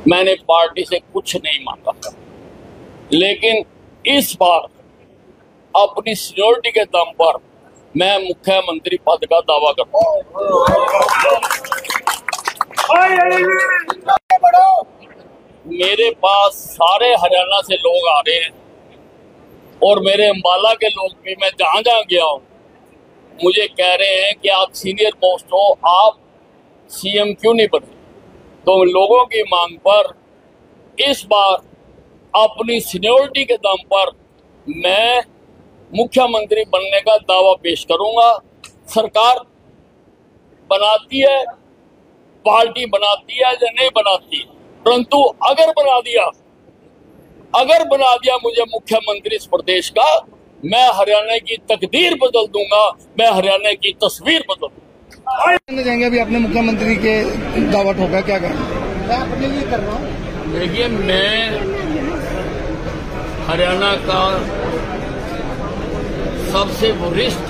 मैंने पार्टी से कुछ नहीं मांगा, लेकिन इस बार अपनी सीनियरिटी के दम पर मैं मुख्यमंत्री पद का दावा करता हूं। मेरे पास सारे हरियाणा से लोग आ रहे हैं और मेरे अंबाला के लोग भी, मैं जहां जहां गया हूं, मुझे कह रहे हैं कि आप सीनियर पोस्ट हो, आप सीएम क्यों नहीं बने। तो लोगों की मांग पर इस बार अपनी सीनियरिटी के दम पर मैं मुख्यमंत्री बनने का दावा पेश करूंगा। सरकार बनाती है, पार्टी बनाती है या नहीं बनाती, परंतु अगर बना दिया मुझे मुख्यमंत्री इस प्रदेश का, मैं हरियाणा की तकदीर बदल दूंगा, मैं हरियाणा की तस्वीर बदल दूंगा। जाएंगे अभी आपने मुख्यमंत्री के दावा ठोका, क्या करें? मैं अपने लिए कर रहा हूँ। देखिए, मैं हरियाणा का सबसे वरिष्ठ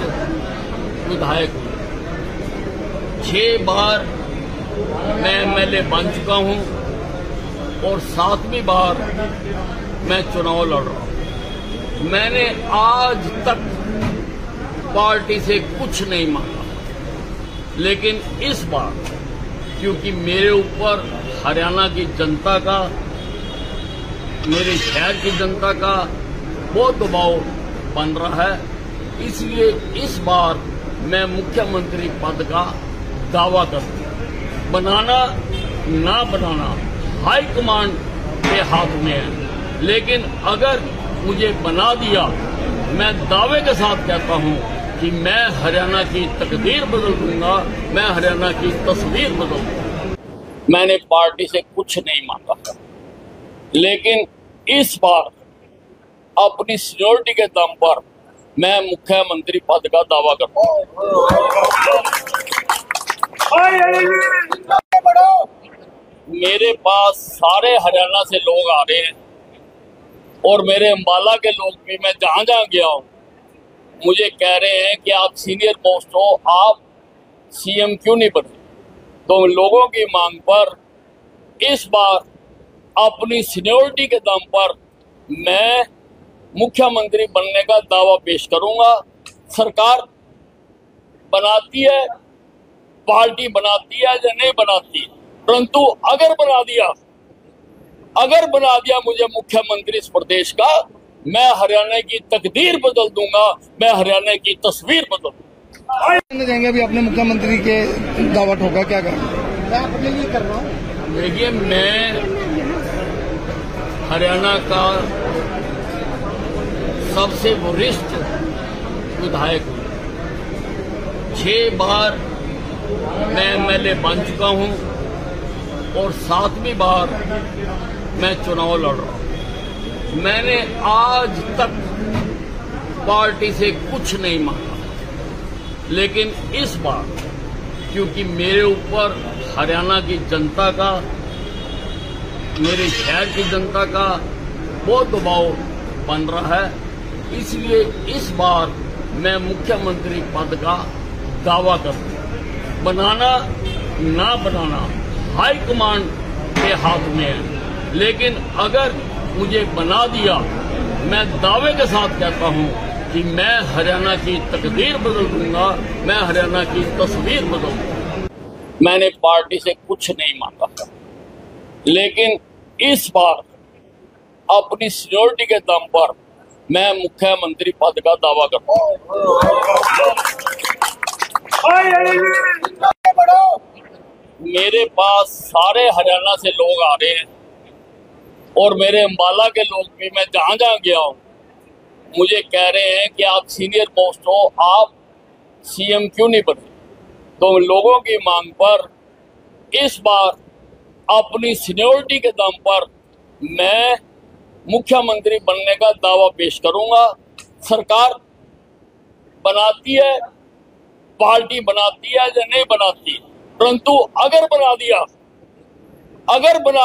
विधायक हूँ। 6 बार मैं एमएलए बन चुका हूँ और 7वीं बार मैं चुनाव लड़ रहा हूँ। मैंने आज तक पार्टी से कुछ नहीं मांगा, लेकिन इस बार क्योंकि मेरे ऊपर हरियाणा की जनता का, मेरे शहर की जनता का बहुत दबाव बन रहा है, इसलिए इस बार मैं मुख्यमंत्री पद का दावा करता हूं। बनाना ना बनाना हाईकमांड के हाथ में है, लेकिन अगर मुझे बना दिया, मैं दावे के साथ कहता हूं कि मैं हरियाणा की तकदीर बदल दूंगा, मैं हरियाणा की तस्वीर बदल दूंगा। मैंने पार्टी से कुछ नहीं मांगा, लेकिन इस बार अपनी सीनियरिटी के दम पर मैं मुख्यमंत्री पद का दावा करता हूं। मेरे पास सारे हरियाणा से लोग आ रहे हैं और मेरे अंबाला के लोग भी, मैं जहां जहां गया हूं, मुझे कह रहे हैं कि आप सीनियर पोस्ट हो, आप सीएम क्यों नहीं बने। तो लोगों की मांग पर इस बार अपनी सीनियरिटी के दम पर मैं मुख्यमंत्री बनने का दावा पेश करूंगा। सरकार बनाती है, पार्टी बनाती है या नहीं बनाती, परंतु अगर बना दिया मुझे मुख्यमंत्री इस प्रदेश का, मैं हरियाणा की तकदीर बदल दूंगा, मैं हरियाणा की तस्वीर बदल दूंगा। जाएंगे अभी आपने मुख्यमंत्री के दावा ठोका, क्या करें? मैं अपने लिए कर रहा हूँ। देखिए, मैं हरियाणा का सबसे वरिष्ठ विधायक हूँ। 6 बार मैं एमएलए बन चुका हूँ और 7वीं बार मैं चुनाव लड़ रहा हूँ। मैंने आज तक पार्टी से कुछ नहीं मांगा, लेकिन इस बार क्योंकि मेरे ऊपर हरियाणा की जनता का, मेरे शहर की जनता का बहुत दबाव बन रहा है, इसलिए इस बार मैं मुख्यमंत्री पद का दावा करता हूं। बनाना ना बनाना हाईकमांड के हाथ में है, लेकिन अगर मुझे बना दिया, मैं दावे के साथ कहता हूं कि मैं हरियाणा की तकदीर बदल दूंगा, मैं हरियाणा की तस्वीर बदल दूंगा। मैंने पार्टी से कुछ नहीं मांगा, लेकिन इस बार अपनी सीनियरिटी के दम पर मैं मुख्यमंत्री पद का दावा करता हूं। मेरे पास सारे हरियाणा से लोग आ रहे हैं और मेरे अंबाला के लोग भी, मैं जहां जहां गया हूं, मुझे कह रहे हैं कि आप सीनियर पोस्ट हो, आप सीएम क्यों नहीं बने। तो लोगों की मांग पर इस बार अपनी सीनियरिटी के दम पर मैं मुख्यमंत्री बनने का दावा पेश करूंगा। सरकार बनाती है, पार्टी बनाती है या नहीं बनाती, परंतु अगर बना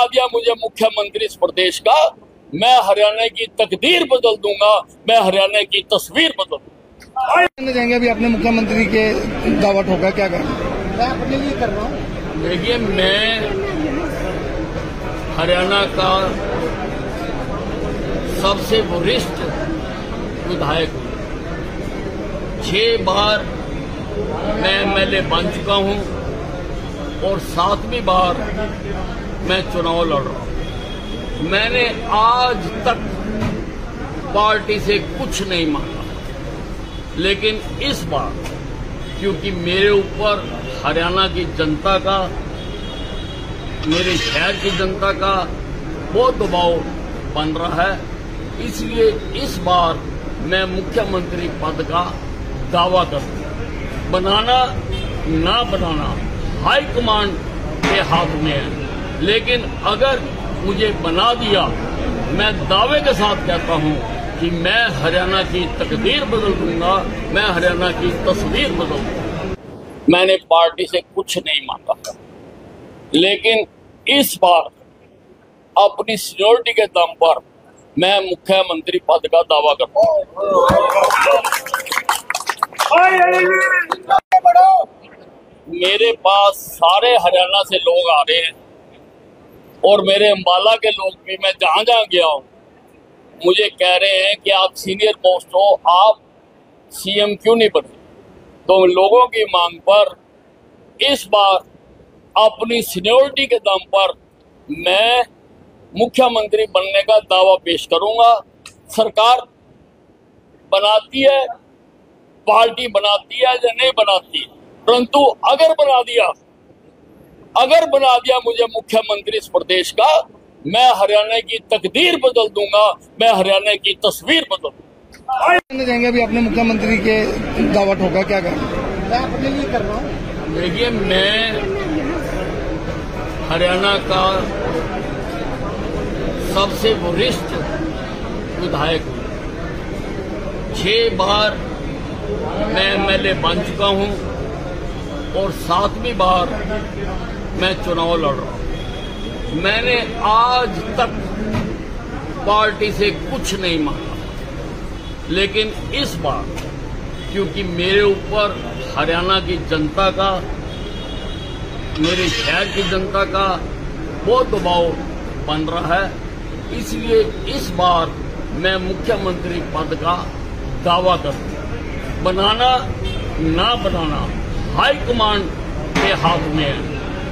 दिया मुझे मुख्यमंत्री इस प्रदेश का, मैं हरियाणा की तकदीर बदल दूंगा, मैं हरियाणा की तस्वीर बदल दूंगा। जाएंगे अभी आपने मुख्यमंत्री के दावा ठोका, क्या करें? मैं अपने लिए कर रहा हूँ। देखिए, मैं हरियाणा का सबसे वरिष्ठ विधायक हूं। 6 बार मैं एमएलए बन चुका हूं और 7वीं बार मैं चुनाव लड़ रहा हूं। मैंने आज तक पार्टी से कुछ नहीं मांगा, लेकिन इस बार क्योंकि मेरे ऊपर हरियाणा की जनता का, मेरे शहर की जनता का बहुत दबाव बन रहा है, इसलिए इस बार मैं मुख्यमंत्री पद का दावा करता हूं। बनाना ना बनाना हाईकमांड के हाथ में है, लेकिन अगर मुझे बना दिया, मैं दावे के साथ कहता हूं कि मैं हरियाणा की तकदीर बदल दूंगा, मैं हरियाणा की तस्वीर बदल दूंगा। मैंने पार्टी से कुछ नहीं मांगा, लेकिन इस बार अपनी सीनियरिटी के दम पर मैं मुख्यमंत्री पद का दावा करता हूं। मेरे पास सारे हरियाणा से लोग आ रहे हैं और मेरे अंबाला के लोग भी, मैं जहां जहां गया हूं, मुझे कह रहे हैं कि आप सीनियर पोस्ट हो, आप सीएम क्यों नहीं बने। तो लोगों की मांग पर इस बार अपनी सीनियरिटी के दम पर मैं मुख्यमंत्री बनने का दावा पेश करूंगा। सरकार बनाती है, पार्टी बनाती है या नहीं बनाती, परंतु अगर बना दिया मुझे मुख्यमंत्री इस प्रदेश का, मैं हरियाणा की तकदीर बदल दूंगा, मैं हरियाणा की तस्वीर बदल दूंगा। जाएंगे अभी आपने मुख्यमंत्री के दावा ठोका, क्या करें? मैं अपने लिए कर रहा हूँ। देखिए, मैं हरियाणा का सबसे वरिष्ठ विधायक हूं। 6 बार मैं एमएलए बन चुका हूं और 7वीं बार मैं चुनाव लड़ रहा हूं। मैंने आज तक पार्टी से कुछ नहीं मांगा, लेकिन इस बार क्योंकि मेरे ऊपर हरियाणा की जनता का, मेरे शहर की जनता का बहुत दबाव बन रहा है, इसलिए इस बार मैं मुख्यमंत्री पद का दावा करता हूं। बनाना ना बनाना हाईकमांड के हाथ में है,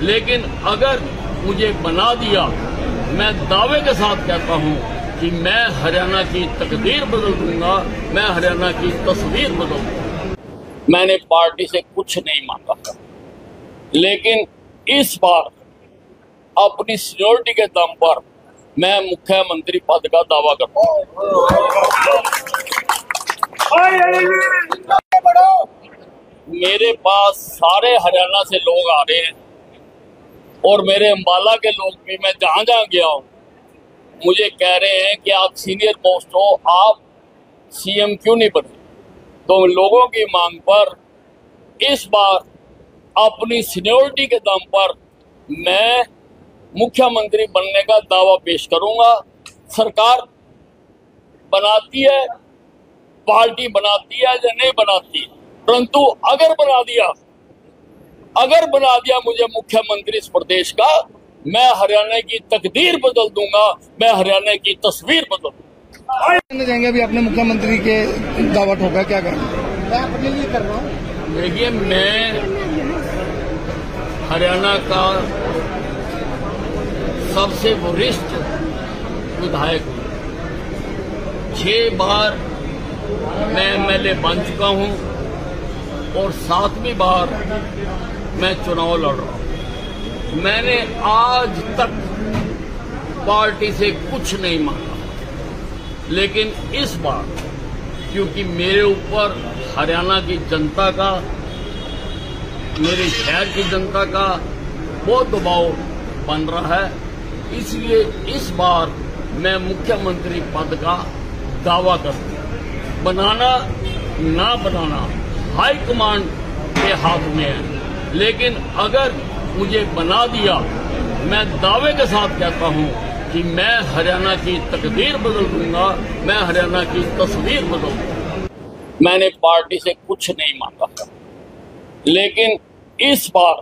लेकिन अगर मुझे बना दिया, मैं दावे के साथ कहता हूं कि मैं हरियाणा की तकदीर बदल दूंगा, मैं हरियाणा की तस्वीर बदल दूंगा। मैंने पार्टी से कुछ नहीं मांगा, लेकिन इस बार अपनी सीनियरिटी के दम पर मैं मुख्यमंत्री पद का दावा करता हूं। मेरे पास सारे हरियाणा से लोग आ रहे हैं और मेरे अंबाला के लोग भी, मैं जहां जहां गया हूं, मुझे कह रहे हैं कि आप सीनियर पोस्ट हो, आप सीएम क्यों नहीं बने। तो लोगों की मांग पर इस बार अपनी सीनियरिटी के दम पर मैं मुख्यमंत्री बनने का दावा पेश करूंगा। सरकार बनाती है, पार्टी बनाती है या नहीं बनाती, परंतु अगर बना दिया मुझे मुख्यमंत्री इस प्रदेश का, मैं हरियाणा की तकदीर बदल दूंगा, मैं हरियाणा की तस्वीर बदल दूंगा। जाएंगे अभी आपने मुख्यमंत्री के दावा ठोका, क्या करें? मैं अपने लिए कर रहा हूँ। देखिए, मैं हरियाणा का सबसे वरिष्ठ विधायक हूं। 6 बार मैं एमएलए बन चुका हूं और 7वीं बार मैं चुनाव लड़ रहा हूं। मैंने आज तक पार्टी से कुछ नहीं मांगा, लेकिन इस बार क्योंकि मेरे ऊपर हरियाणा की जनता का, मेरे शहर की जनता का बहुत दबाव बन रहा है, इसलिए इस बार मैं मुख्यमंत्री पद का दावा करता हूं। बनाना ना बनाना हाईकमांड के हाथ में है, लेकिन अगर मुझे बना दिया, मैं दावे के साथ कहता हूं कि मैं हरियाणा की तकदीर बदल दूंगा, मैं हरियाणा की तस्वीर बदल दूंगा। मैंने पार्टी से कुछ नहीं मांगा, लेकिन इस बार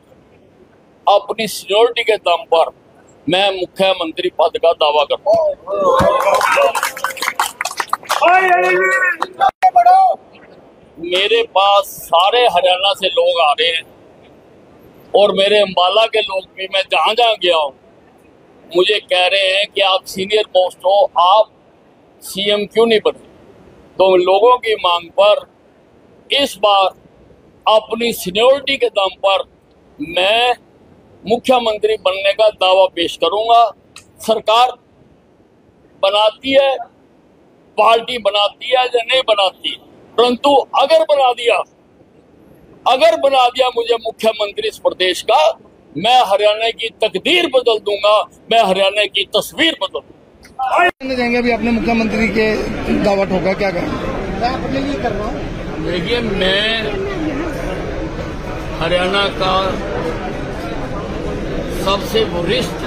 अपनी सीनियरिटी के दम पर मैं मुख्यमंत्री पद का दावा करता हूँ। मेरे पास सारे हरियाणा से लोग आ रहे हैं और मेरे अंबाला के लोग भी, मैं जहां जहां गया हूं, मुझे कह रहे हैं कि आप सीनियर पोस्ट हो, आप सीएम क्यों नहीं बने। तो लोगों की मांग पर इस बार अपनी सीनियरिटी के दम पर मैं मुख्यमंत्री बनने का दावा पेश करूंगा। सरकार बनाती है, पार्टी बनाती है या नहीं बनाती, परंतु अगर बना दिया मुझे मुख्यमंत्री इस प्रदेश का, मैं हरियाणा की तकदीर बदल दूंगा, मैं हरियाणा की तस्वीर बदल दूंगा। जाएंगे अभी आपने मुख्यमंत्री के दावा ठोका, क्या कहेंगे? मैं अपने लिए कर रहा हूँ। देखिए, मैं हरियाणा का सबसे वरिष्ठ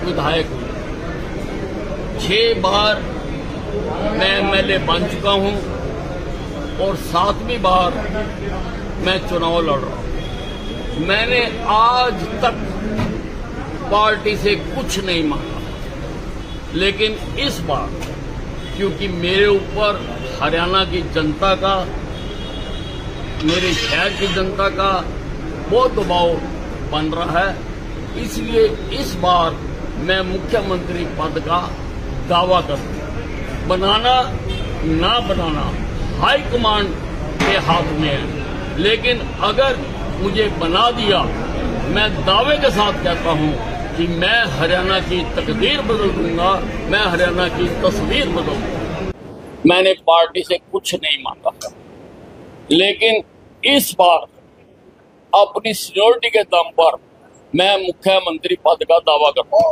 विधायक हूँ। 6 बार मैं एमएलए बन चुका हूँ और 7वीं बार मैं चुनाव लड़ रहा हूँ। मैंने आज तक पार्टी से कुछ नहीं मांगा, लेकिन इस बार क्योंकि मेरे ऊपर हरियाणा की जनता का, मेरे शहर की जनता का बहुत दबाव बन रहा है, इसलिए इस बार मैं मुख्यमंत्री पद का दावा करूं। बनाना ना बनाना हाईकमांड के हाथ में है, लेकिन अगर मुझे बना दिया, मैं दावे के साथ कहता हूं कि मैं हरियाणा की तकदीर बदल दूंगा, मैं हरियाणा की तस्वीर बदल दूंगा। मैंने पार्टी से कुछ नहीं मांगा, लेकिन इस बार अपनी सीनियरिटी के दम पर मैं मुख्यमंत्री पद का दावा करता हूं।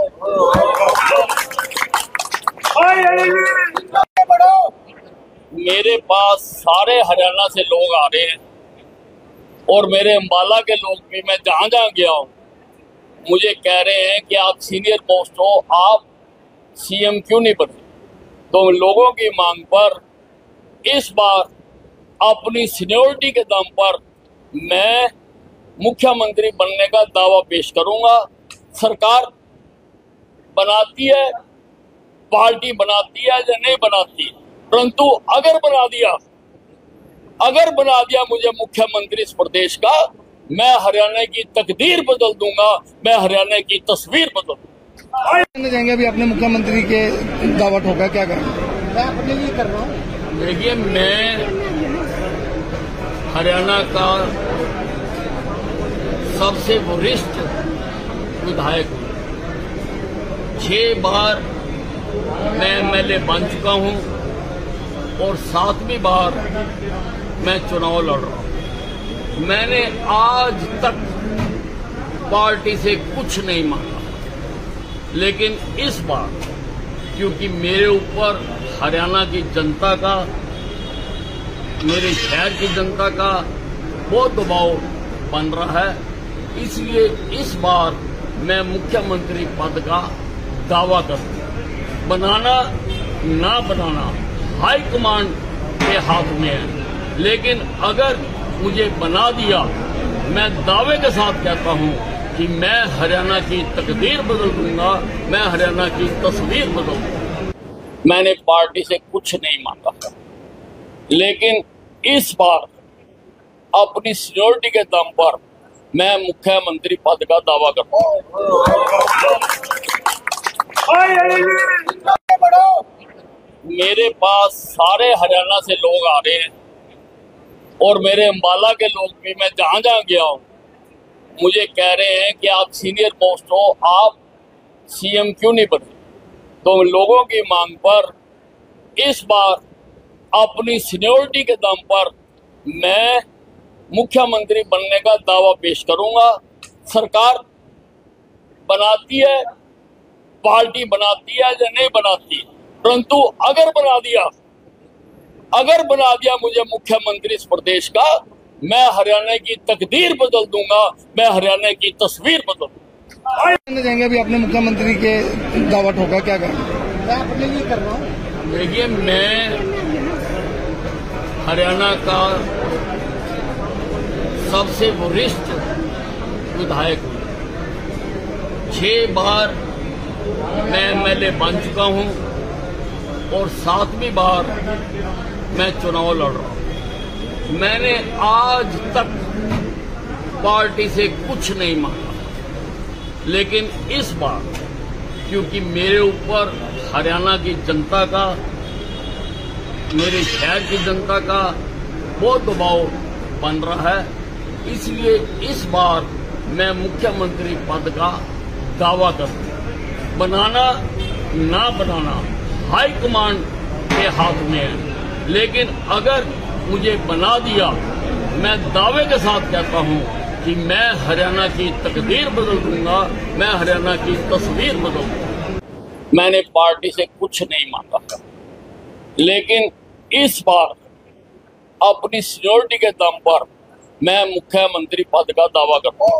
मेरे पास सारे हरियाणा से लोग आ रहे हैं और मेरे अंबाला के लोग भी, मैं जहां जहां गया हूं, मुझे कह रहे हैं कि आप सीनियर पोस्ट हो, आप सीएम क्यों नहीं बने। तो लोगों की मांग पर इस बार अपनी सीनियरिटी के दम पर मैं मुख्यमंत्री बनने का दावा पेश करूंगा। सरकार बनाती है, पार्टी बनाती है या नहीं बनाती, परंतु अगर बना दिया मुझे मुख्यमंत्री इस प्रदेश का, मैं हरियाणा की तकदीर बदल दूंगा, मैं हरियाणा की तस्वीर बदल दूंगा। जाएंगे अभी आपने मुख्यमंत्री के दावा ठोका, क्या कहेंगे? मैं अपने लिए कर रहा हूँ। देखिए, मैं हरियाणा का सबसे वरिष्ठ विधायक हूँ। 6 बार मैं एमएलए बन चुका हूँ और 7वीं बार मैं चुनाव लड़ रहा हूँ। मैंने आज तक पार्टी से कुछ नहीं मांगा, लेकिन इस बार क्योंकि मेरे ऊपर हरियाणा की जनता का, मेरे शहर की जनता का बहुत दबाव बन रहा है, इसलिए इस बार मैं मुख्यमंत्री पद का दावा करूं। बनाना ना बनाना हाईकमांड के हाथ में है, लेकिन अगर मुझे बना दिया, मैं दावे के साथ कहता हूं कि मैं हरियाणा की तकदीर बदल दूंगा, मैं हरियाणा की तस्वीर बदल दूंगा। मैंने पार्टी से कुछ नहीं मांगा, लेकिन इस बार अपनी सीनियरिटी के दम पर मैं मुख्यमंत्री पद का दावा करता हूं। मेरे पास सारे हरियाणा से लोग आ रहे हैं और मेरे अंबाला के लोग भी, मैं जहां जहां गया हूं, मुझे कह रहे हैं कि आप सीनियर पोस्ट हो, आप सीएम क्यों नहीं बने। तो लोगों की मांग पर इस बार अपनी सीनियरिटी के दम पर मैं मुख्यमंत्री बनने का दावा पेश करूंगा। सरकार बनाती है, पार्टी बनाती है या नहीं बनाती, परंतु अगर बना दिया मुझे मुख्यमंत्री इस प्रदेश का, मैं हरियाणा की तकदीर बदल दूंगा, मैं हरियाणा की तस्वीर बदल दूंगा। जाएंगे अभी आपने मुख्यमंत्री के दावा ठोका, क्या कहेंगे? मैं अपने लिए कर रहा हूँ। देखिए, मैं हरियाणा का सबसे वरिष्ठ विधायक हूँ। 6 बार मैं एमएलए बन चुका हूं और 7वीं बार मैं चुनाव लड़ रहा हूं। मैंने आज तक पार्टी से कुछ नहीं मांगा, लेकिन इस बार क्योंकि मेरे ऊपर हरियाणा की जनता का, मेरे शहर की जनता का बहुत दबाव बन रहा है, इसलिए इस बार मैं मुख्यमंत्री पद का दावा करता हूं। बनाना ना बनाना हाईकमांड के हाथ में है, लेकिन अगर मुझे बना दिया, मैं दावे के साथ कहता हूं कि मैं हरियाणा की तकदीर बदल दूंगा, मैं हरियाणा की तस्वीर बदल दूंगा। मैंने पार्टी से कुछ नहीं मांगा था, लेकिन इस बार अपनी सीनियरिटी के दम पर मैं मुख्यमंत्री पद का दावा करता हूं।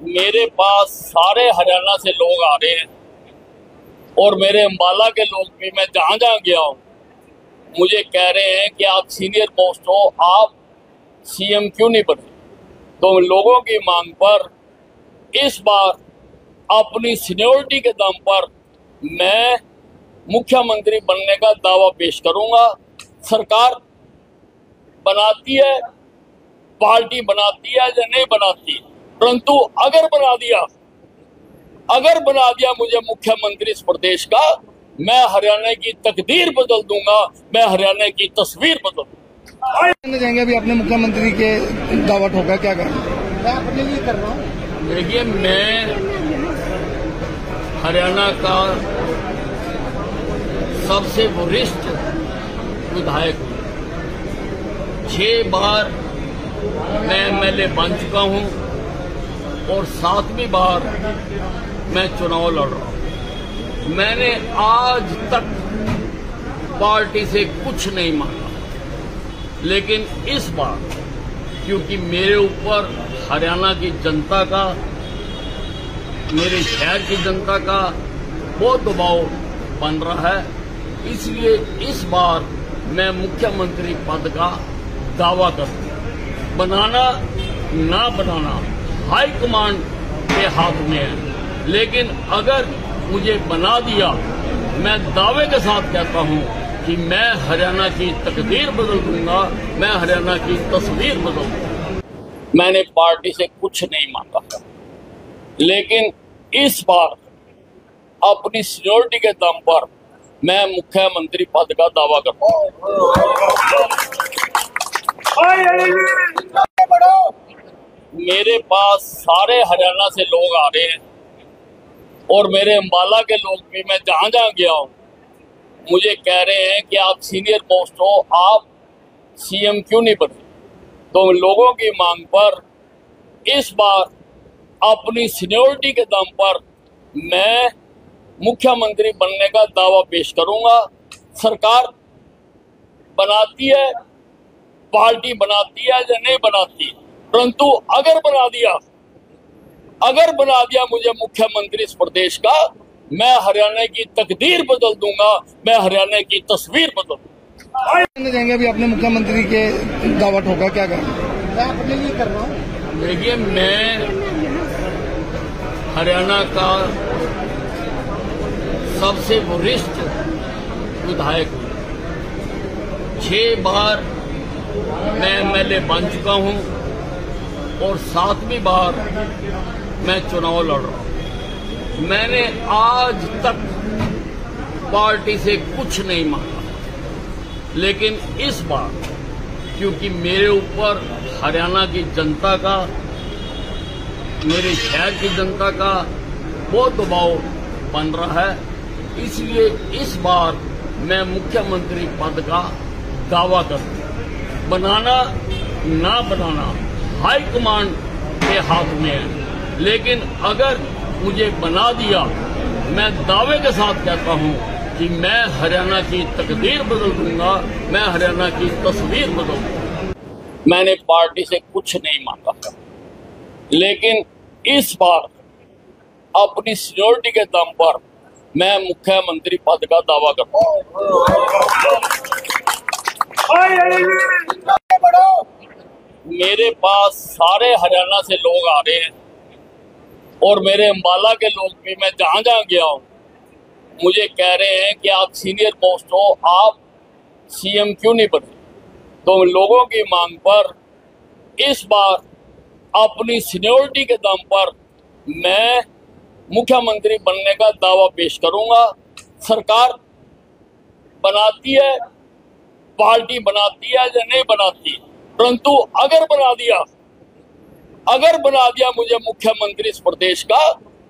मेरे पास सारे हरियाणा से लोग आ रहे हैं और मेरे अंबाला के लोग भी, मैं जहां जहां गया हूं, मुझे कह रहे हैं कि आप सीनियर पोस्ट हो, आप सीएम क्यों नहीं बने। तो लोगों की मांग पर इस बार अपनी सीनियरिटी के दम पर मैं मुख्यमंत्री बनने का दावा पेश करूंगा। सरकार बनाती है, पार्टी बनाती है या नहीं बनाती, परंतु अगर बना दिया मुझे मुख्यमंत्री इस प्रदेश का, मैं हरियाणा की तकदीर बदल दूंगा, मैं हरियाणा की तस्वीर बदल दूंगा। जाएंगे अभी आपने मुख्यमंत्री के दावा ठोका, क्या करें? मैं अपने लिए कर रहा हूँ। देखिए, मैं हरियाणा का सबसे वरिष्ठ विधायक हूँ। 6 बार मैं एमएलए बन चुका हूं और 7वीं बार मैं चुनाव लड़ रहा हूं। मैंने आज तक पार्टी से कुछ नहीं मांगा, लेकिन इस बार क्योंकि मेरे ऊपर हरियाणा की जनता का, मेरे शहर की जनता का बहुत दबाव बन रहा है, इसलिए इस बार मैं मुख्यमंत्री पद का दावा करता हूं। बनाना ना बनाना हाईकमांड के हाथ में है, लेकिन अगर मुझे बना दिया, मैं दावे के साथ कहता हूं कि मैं हरियाणा की तकदीर बदल दूंगा, मैं हरियाणा की तस्वीर बदल दूंगा। मैंने पार्टी से कुछ नहीं मांगा था, लेकिन इस बार अपनी सीनियरिटी के दम पर मैं मुख्यमंत्री पद का दावा करता हूं। मेरे पास सारे हरियाणा से लोग आ रहे हैं और मेरे अंबाला के लोग भी, मैं जहां जहां गया हूं, मुझे कह रहे हैं कि आप सीनियर पोस्ट हो, आप सीएम क्यों नहीं बने। तो लोगों की मांग पर इस बार अपनी सीनियरिटी के दम पर मैं मुख्यमंत्री बनने का दावा पेश करूंगा। सरकार बनाती है, पार्टी बनाती है या नहीं बनाती, परंतु अगर बना दिया मुझे मुख्यमंत्री इस प्रदेश का, मैं हरियाणा की तकदीर बदल दूंगा, मैं हरियाणा की तस्वीर बदल दूंगा। जाएंगे अभी आपने मुख्यमंत्री के दावा ठोका, क्या करें? मैं अपने लिए कर रहा हूँ। देखिए, मैं हरियाणा का सबसे वरिष्ठ विधायक हूँ। 6 बार मैं एमएलए बन चुका हूं और 7वीं बार मैं चुनाव लड़ रहा हूं। मैंने आज तक पार्टी से कुछ नहीं मांगा, लेकिन इस बार क्योंकि मेरे ऊपर हरियाणा की जनता का, मेरे शहर की जनता का बहुत दबाव बन रहा है, इसलिए इस बार मैं मुख्यमंत्री पद का दावा करता हूं। बनाना ना बनाना हाईकमांड के हाथ में है, लेकिन अगर मुझे बना दिया, मैं दावे के साथ कहता हूं कि मैं हरियाणा की तकदीर बदल दूंगा, मैं हरियाणा की तस्वीर बदल दूंगा। मैंने पार्टी से कुछ नहीं मांगा था, लेकिन इस बार अपनी सीनियरिटी के दम पर मैं मुख्यमंत्री पद का दावा करता हूं। मेरे पास सारे हरियाणा से लोग आ रहे हैं और मेरे अम्बाला के लोग भी, मैं जहां जहां गया हूं, मुझे कह रहे हैं कि आप सीनियर पोस्ट हो, आप सीएम क्यों नहीं बने। तो लोगों की मांग पर इस बार अपनी सीनियरिटी के दम पर मैं मुख्यमंत्री बनने का दावा पेश करूंगा। सरकार बनाती है, पार्टी बनाती है या नहीं बनाती, परंतु अगर बना दिया मुझे मुख्यमंत्री इस प्रदेश का,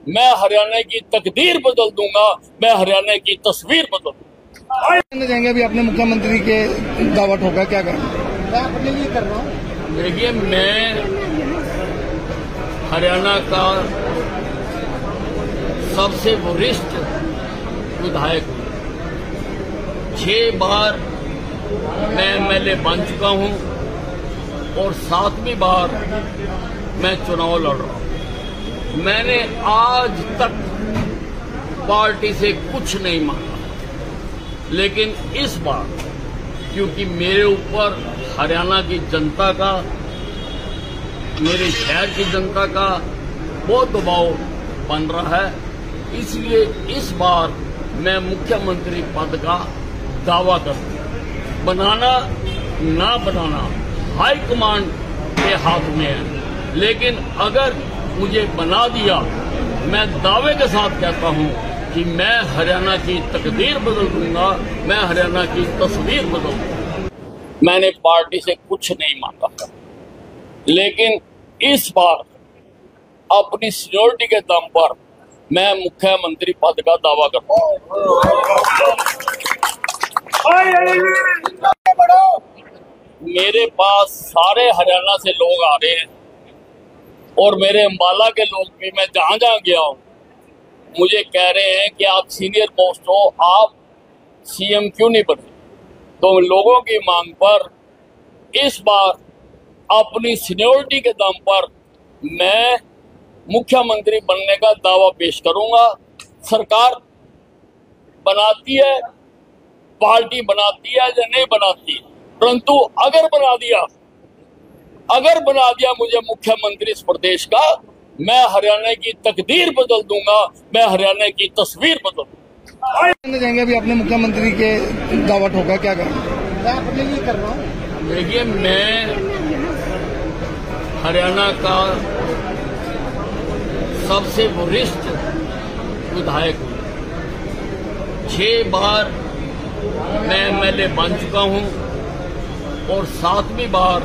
मैं हरियाणा की तकदीर बदल दूंगा, मैं हरियाणा की तस्वीर बदल दूंगा। जाएंगे अभी आपने मुख्यमंत्री के दावा ठोका, क्या करें? मैं अपने लिए कर रहा हूँ। देखिए, मैं हरियाणा का सबसे वरिष्ठ विधायक हूँ। 6 बार मैं एमएलए बन चुका हूँ और 7वीं बार मैं चुनाव लड़ रहा हूँ। मैंने आज तक पार्टी से कुछ नहीं मांगा, लेकिन इस बार क्योंकि मेरे ऊपर हरियाणा की जनता का, मेरे शहर की जनता का बहुत दबाव बन रहा है, इसलिए इस बार मैं मुख्यमंत्री पद का दावा करता हूं। बनाना ना बनाना हाईकमांड के हाथ में है, लेकिन अगर मुझे बना दिया, मैं दावे के साथ कहता हूं कि मैं हरियाणा की तकदीर बदल दूंगा, मैं हरियाणा की तस्वीर बदल दूंगा। मैंने पार्टी से कुछ नहीं मांगा था, लेकिन इस बार अपनी सीनियरिटी के दम पर मैं मुख्यमंत्री पद का दावा करता हूं। मेरे पास सारे हरियाणा से लोग आ रहे हैं और मेरे अम्बाला के लोग भी, मैं जहां जहां गया हूं, मुझे कह रहे हैं कि आप सीनियर पोस्ट हो, आप सीएम क्यों नहीं बने। तो लोगों की मांग पर इस बार अपनी सीनियरिटी के दम पर मैं मुख्यमंत्री बनने का दावा पेश करूंगा। सरकार बनाती है, पार्टी बनाती है या नहीं बनाती, परंतु अगर बना दिया मुझे मुख्यमंत्री इस प्रदेश का, मैं हरियाणा की तकदीर बदल दूंगा, मैं हरियाणा की तस्वीर बदल दूंगा। जाएंगे अभी आपने मुख्यमंत्री के दावा ठोका, क्या करें? मैं अपने लिए कर रहा हूँ। देखिए, मैं हरियाणा का सबसे वरिष्ठ विधायक हूँ। 6 बार मैं एमएलए बन चुका हूँ और 7वीं बार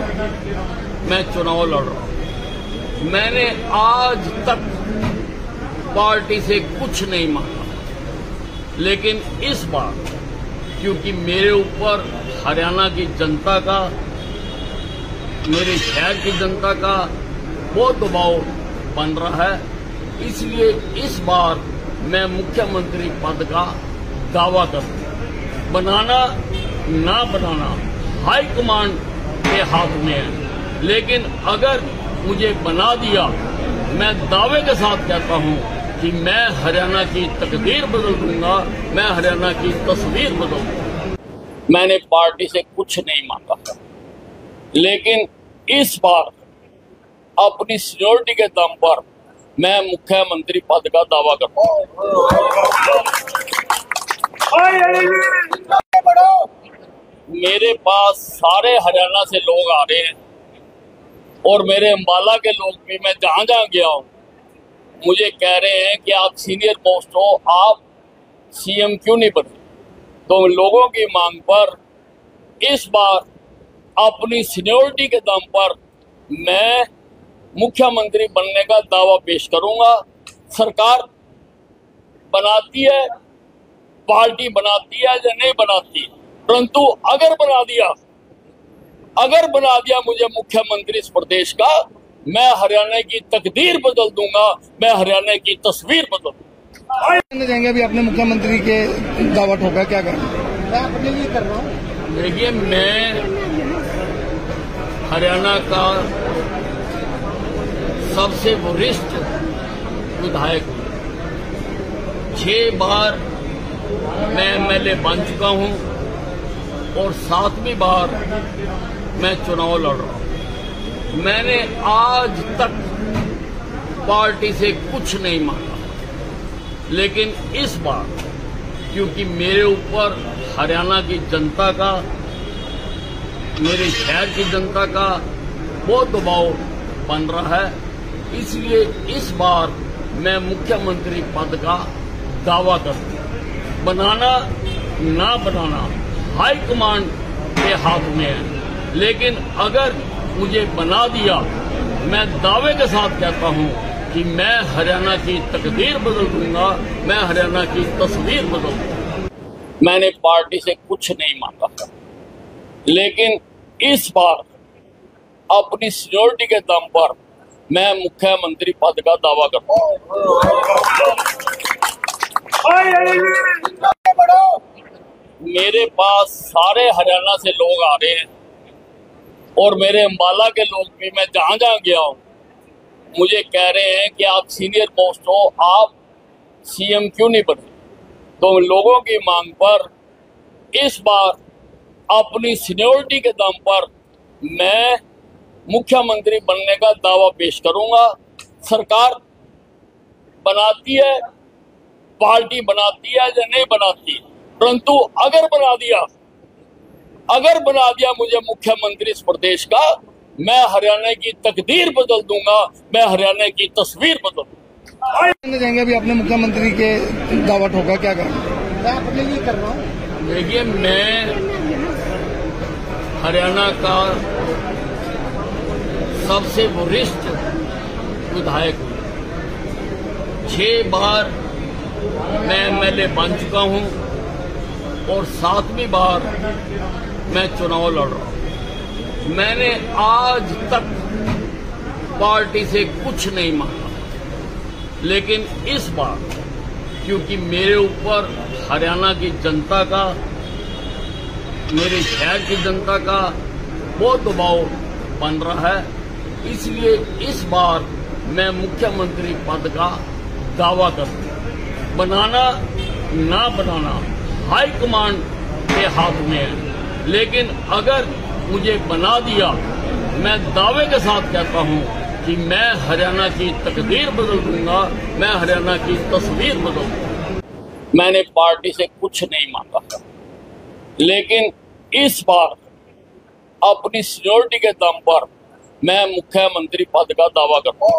मैं चुनाव लड़ रहा हूँ। मैंने आज तक पार्टी से कुछ नहीं मांगा, लेकिन इस बार क्योंकि मेरे ऊपर हरियाणा की जनता का, मेरे शहर की जनता का बहुत दबाव बन रहा है, इसलिए इस बार मैं मुख्यमंत्री पद का दावा करता हूं। बनाना ना बनाना हाईकमांड के हाथ में है, लेकिन अगर मुझे बना दिया, मैं दावे के साथ कहता हूं कि मैं हरियाणा की तकदीर बदल दूंगा, मैं हरियाणा की तस्वीर बदल दूंगा। मैंने पार्टी से कुछ नहीं मांगा था, लेकिन इस बार अपनी सीनियरिटी के दम पर मैं मुख्यमंत्री पद का दावा करता हूं। मेरे पास सारे हरियाणा से लोग आ रहे हैं और मेरे अम्बाला के लोग भी, मैं जहां जहां गया हूं, मुझे कह रहे हैं कि आप सीनियर पोस्ट हो, आप सीएम क्यों नहीं बने। तो लोगों की मांग पर इस बार अपनी सीनियरिटी के दम पर मैं मुख्यमंत्री बनने का दावा पेश करूंगा। सरकार बनाती है, पार्टी बनाती है या नहीं बनाती, परंतु अगर बना दिया मुझे मुख्यमंत्री इस प्रदेश का, मैं हरियाणा की तकदीर बदल दूंगा, मैं हरियाणा की तस्वीर बदल दूंगा। जाएंगे अभी आपने मुख्यमंत्री के दावा ठोका, क्या करें? मैं अपने लिए कर रहा हूँ। देखिए, मैं हरियाणा का सबसे वरिष्ठ विधायक हूँ। 6 बार मैं एमएलए बन चुका हूँ और 7वीं बार मैं चुनाव लड़ रहा हूँ। मैंने आज तक पार्टी से कुछ नहीं मांगा, लेकिन इस बार क्योंकि मेरे ऊपर हरियाणा की जनता का, मेरे शहर की जनता का बहुत दबाव बन रहा है, इसलिए इस बार मैं मुख्यमंत्री पद का दावा करता हूं। बनाना ना बनाना हाईकमांड के हाथ में है, लेकिन अगर मुझे बना दिया, मैं दावे के साथ कहता हूं कि मैं हरियाणा की तकदीर बदल दूंगा, मैं हरियाणा की तस्वीर बदल दूंगा। मैंने पार्टी से कुछ नहीं मांगा, लेकिन इस बार अपनी सीनियरिटी के दम पर मैं मुख्यमंत्री पद का दावा करता हूं। मेरे पास सारे हरियाणा से लोग आ रहे हैं और मेरे अम्बाला के लोग भी, मैं जहां जहां गया हूं, मुझे कह रहे हैं कि आप सीनियर पोस्ट हो, आप सीएम क्यों नहीं बने। तो लोगों की मांग पर इस बार अपनी सीनियरिटी के दम पर मैं मुख्यमंत्री बनने का दावा पेश करूंगा। सरकार बनाती है, पार्टी बनाती है या नहीं बनाती, परंतु अगर बना दिया मुझे मुख्यमंत्री इस प्रदेश का, मैं हरियाणा की तकदीर बदल दूंगा, मैं हरियाणा की तस्वीर बदल दूंगा। जाएंगे अभी आपने मुख्यमंत्री के दावा ठोका, क्या करें? मैं अपने लिए कर रहा हूँ। देखिए, मैं हरियाणा का सबसे वरिष्ठ विधायक हूँ। 6 बार मैं एमएलए बन चुका हूँ और 7वीं बार मैं चुनाव लड़ रहा हूँ। मैंने आज तक पार्टी से कुछ नहीं मांगा, लेकिन इस बार क्योंकि मेरे ऊपर हरियाणा की जनता का, मेरे शहर की जनता का बहुत दबाव बन रहा है, इसलिए इस बार मैं मुख्यमंत्री पद का दावा करता हूं। बनाना ना बनाना हाईकमांड के हाथ में है, लेकिन अगर मुझे बना दिया, मैं दावे के साथ कहता हूं कि मैं हरियाणा की तकदीर बदल दूंगा, मैं हरियाणा की तस्वीर बदल दूंगा। मैंने पार्टी से कुछ नहीं मांगा, लेकिन इस बार अपनी सीनियरिटी के दम पर मैं मुख्यमंत्री पद का दावा करता हूं।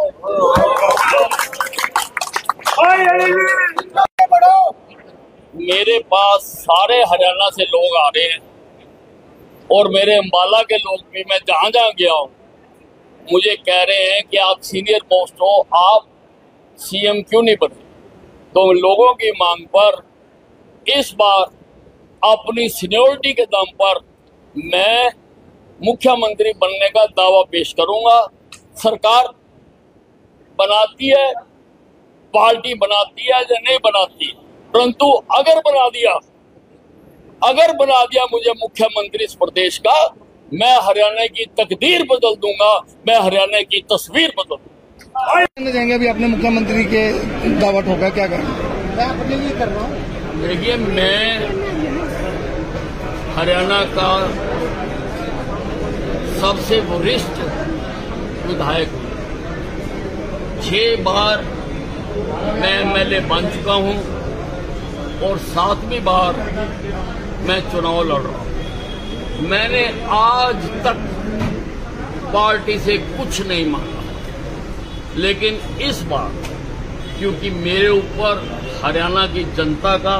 मेरे पास सारे हरियाणा से लोग आ रहे हैं और मेरे अम्बाला के लोग भी, मैं जहां जहां गया हूं, मुझे कह रहे हैं कि आप सीनियर पोस्ट हो, आप सीएम क्यों नहीं बने। तो लोगों की मांग पर इस बार अपनी सीनियरिटी के दम पर मैं मुख्यमंत्री बनने का दावा पेश करूंगा। सरकार बनाती है, पार्टी बनाती है या नहीं बनाती, परंतु अगर बना दिया मुझे मुख्यमंत्री इस प्रदेश का, मैं हरियाणा की तकदीर बदल दूंगा, मैं हरियाणा की तस्वीर बदल दूंगा। जाएंगे अभी आपने मुख्यमंत्री के दावा ठोका, क्या करें? मैं अपने लिए कर रहा हूँ। देखिए, मैं हरियाणा का सबसे वरिष्ठ विधायक हूँ। 6 बार मैं एमएलए बन चुका हूँ और 7वीं बार मैं चुनाव लड़ रहा हूँ। मैंने आज तक पार्टी से कुछ नहीं मांगा, लेकिन इस बार क्योंकि मेरे ऊपर हरियाणा की जनता का,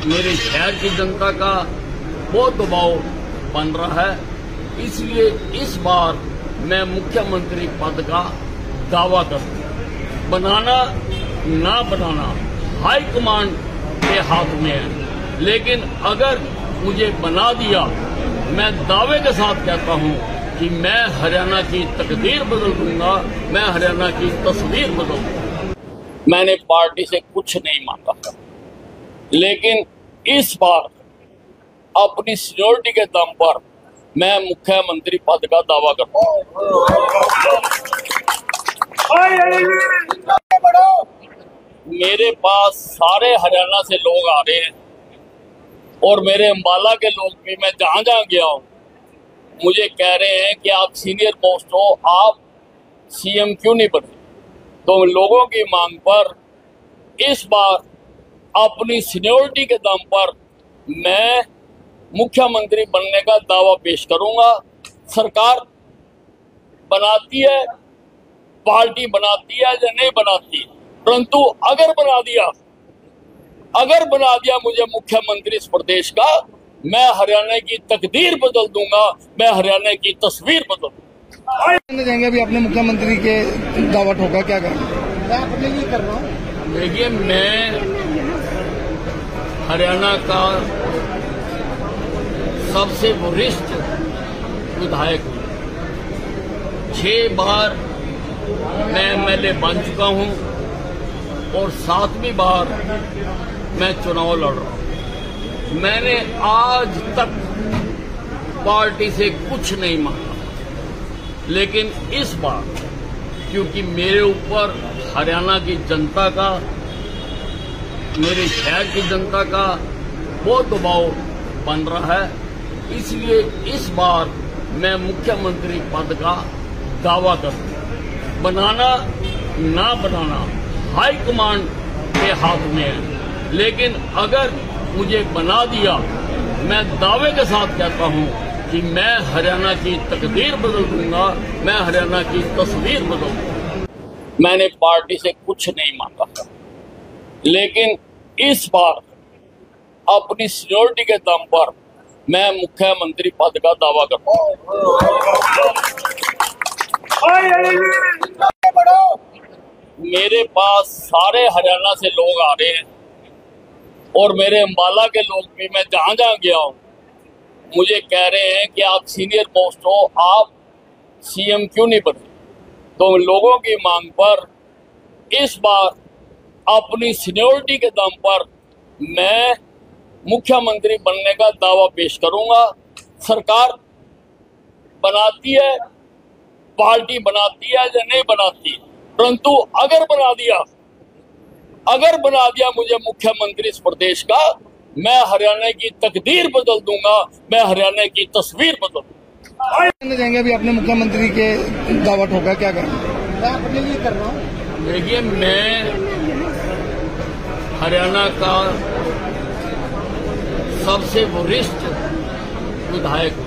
मेरे शहर की जनता का बहुत दबाव बन रहा है, इसलिए इस बार मैं मुख्यमंत्री पद का दावा करता हूं। बनाना ना बनाना हाईकमांड के हाथ में है, लेकिन अगर मुझे बना दिया, मैं दावे के साथ कहता हूं कि मैं हरियाणा की तकदीर बदल दूंगा, मैं हरियाणा की तस्वीर बदल दूंगा। मैंने पार्टी से कुछ नहीं मांगा, लेकिन इस बार अपनी सीनियरिटी के दम पर मैं मुख्यमंत्री पद का दावा करता हूं। मेरे पास सारे हरियाणा से लोग आ रहे हैं और मेरे अम्बाला के लोग भी, मैं जहां जहां गया हूं, मुझे कह रहे हैं कि आप सीनियर पोस्ट हो, आप सीएम क्यों नहीं बने। तो लोगों की मांग पर इस बार अपनी सीनियरिटी के दम पर मैं मुख्यमंत्री बनने का दावा पेश करूंगा। सरकार बनाती है, पार्टी बनाती है या नहीं बनाती, परंतु अगर बना दिया मुझे मुख्यमंत्री इस प्रदेश का, मैं हरियाणा की तकदीर बदल दूंगा, मैं हरियाणा की तस्वीर बदल दूंगा। जाएंगे अभी आपने मुख्यमंत्री के दावा ठोका, क्या करें? मैं अपने लिए कर रहा हूँ। देखिए, मैं हरियाणा का सबसे वरिष्ठ विधायक हूँ। 6 बार मैं एमएलए बन चुका हूँ और 7वीं बार मैं चुनाव लड़ रहा हूँ। मैंने आज तक पार्टी से कुछ नहीं मांगा, लेकिन इस बार क्योंकि मेरे ऊपर हरियाणा की जनता का, मेरे शहर की जनता का बहुत दबाव बन रहा है, इसलिए इस बार मैं मुख्यमंत्री पद का दावा करूं। बनाना ना बनाना हाईकमांड के हाथ में है, लेकिन अगर मुझे बना दिया, मैं दावे के साथ कहता हूं कि मैं हरियाणा की तकदीर बदल दूंगा, मैं हरियाणा की तस्वीर बदल दूंगा। मैंने पार्टी से कुछ नहीं मांगा था, लेकिन इस बार अपनी सीनियरिटी के दम पर मैं मुख्यमंत्री पद का दावा करता हूं। मेरे पास सारे हरियाणा से लोग आ रहे हैं और मेरे अंबाला के लोग भी, मैं जहां जहां गया हूं, मुझे कह रहे हैं कि आप सीनियर पोस्ट हो, आप सीएम क्यों नहीं बने। तो लोगों की मांग पर इस बार अपनी सीनियरिटी के दम पर मैं मुख्यमंत्री बनने का दावा पेश करूंगा। सरकार बनाती है, पार्टी बनाती है या नहीं बनाती, परंतु अगर बना दिया मुझे मुख्यमंत्री इस प्रदेश का, मैं हरियाणा की तकदीर बदल दूंगा, मैं हरियाणा की तस्वीर बदल दूंगा। जाएंगे अभी आपने मुख्यमंत्री के दावा ठोका, क्या करें? मैं अपने लिए कर रहा हूँ। देखिए, मैं हरियाणा का सबसे वरिष्ठ विधायक हूँ।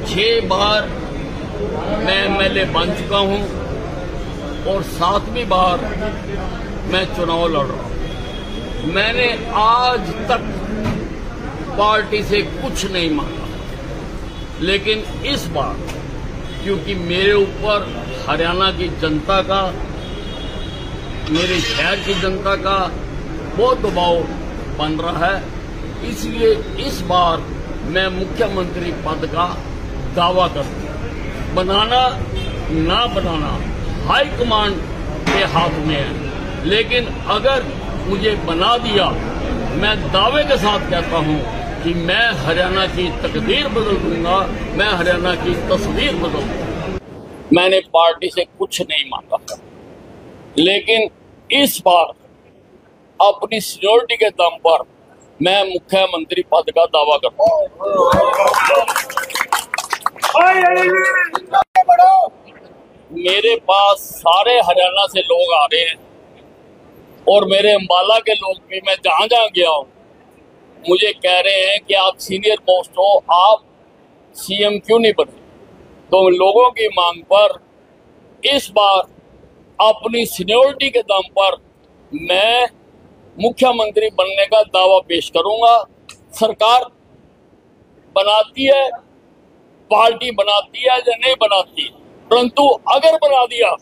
6 बार मैं एमएलए बन चुका हूँ और 7वीं बार मैं चुनाव लड़ रहा हूँ। मैंने आज तक पार्टी से कुछ नहीं मांगा, लेकिन इस बार क्योंकि मेरे ऊपर हरियाणा की जनता का, मेरे शहर की जनता का बहुत दबाव बन रहा है, इसलिए इस बार मैं मुख्यमंत्री पद का दावा करूं। बनाना ना बनाना हाईकमांड के हाथ में है, लेकिन अगर मुझे बना दिया, मैं दावे के साथ कहता हूं कि मैं हरियाणा की तकदीर बदल दूंगा, मैं हरियाणा की तस्वीर बदल दूंगा। मैंने पार्टी से कुछ नहीं मांगा था, लेकिन इस बार अपनी सीनियरिटी के दम पर मैं मुख्यमंत्री पद का दावा करता हूं। मेरे पास सारे हरियाणा से लोग आ रहे हैं और मेरे अंबाला के लोग भी, मैं जहां जहां गया हूं, मुझे कह रहे हैं कि आप सीनियर पोस्ट हो, आप सीएम क्यों नहीं बने। तो लोगों की मांग पर इस बार अपनी सीनियरिटी के दम पर मैं मुख्यमंत्री बनने का दावा पेश करूंगा। सरकार बनाती है, पार्टी बनाती है या नहीं बनाती, परंतु अगर बना दिया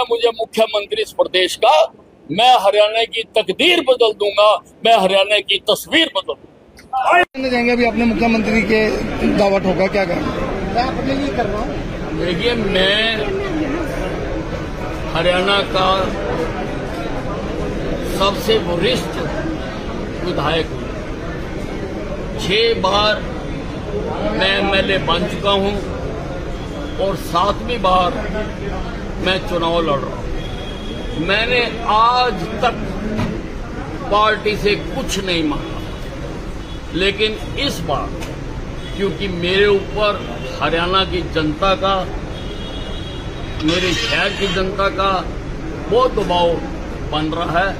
मुझे मुख्यमंत्री इस प्रदेश का, मैं हरियाणा की तकदीर बदल दूंगा, मैं हरियाणा की तस्वीर बदल दूंगा। जाएंगे अभी आपने मुख्यमंत्री के दावा ठोका, क्या करें? मैं अपने लिए कर रहा हूँ। देखिए, मैं हरियाणा का सबसे वरिष्ठ विधायक हूँ। 6 बार मैं एमएलए बन चुका हूँ और 7वीं बार मैं चुनाव लड़ रहा हूँ। मैंने आज तक पार्टी से कुछ नहीं मांगा, लेकिन इस बार क्योंकि मेरे ऊपर हरियाणा की जनता का, मेरे शहर की जनता का बहुत दबाव बन रहा है।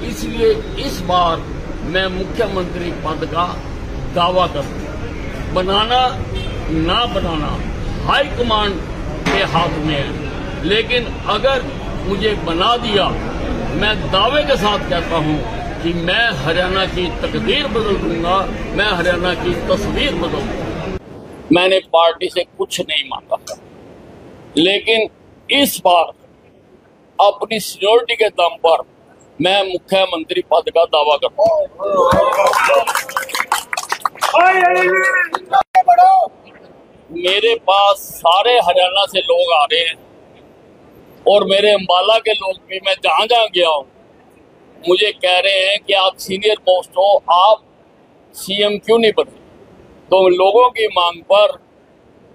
इसलिए इस बार मैं मुख्यमंत्री पद का दावा करूं। बनाना ना बनाना हाईकमांड के हाथ में है, लेकिन अगर मुझे बना दिया, मैं दावे के साथ कहता हूं कि मैं हरियाणा की तकदीर बदल दूंगा, मैं हरियाणा की तस्वीर बदल दूंगा। मैंने पार्टी से कुछ नहीं मांगा था, लेकिन इस बार अपनी सीनियरिटी के दम पर मैं मुख्यमंत्री पद का दावा करता हूं। मेरे पास सारे हरियाणा से लोग आ रहे हैं और मेरे अंबाला के लोग भी, मैं जहां जहां गया हूं, मुझे कह रहे हैं कि आप सीनियर पोस्ट हो, आप सीएम क्यों नहीं बने। तो लोगों की मांग पर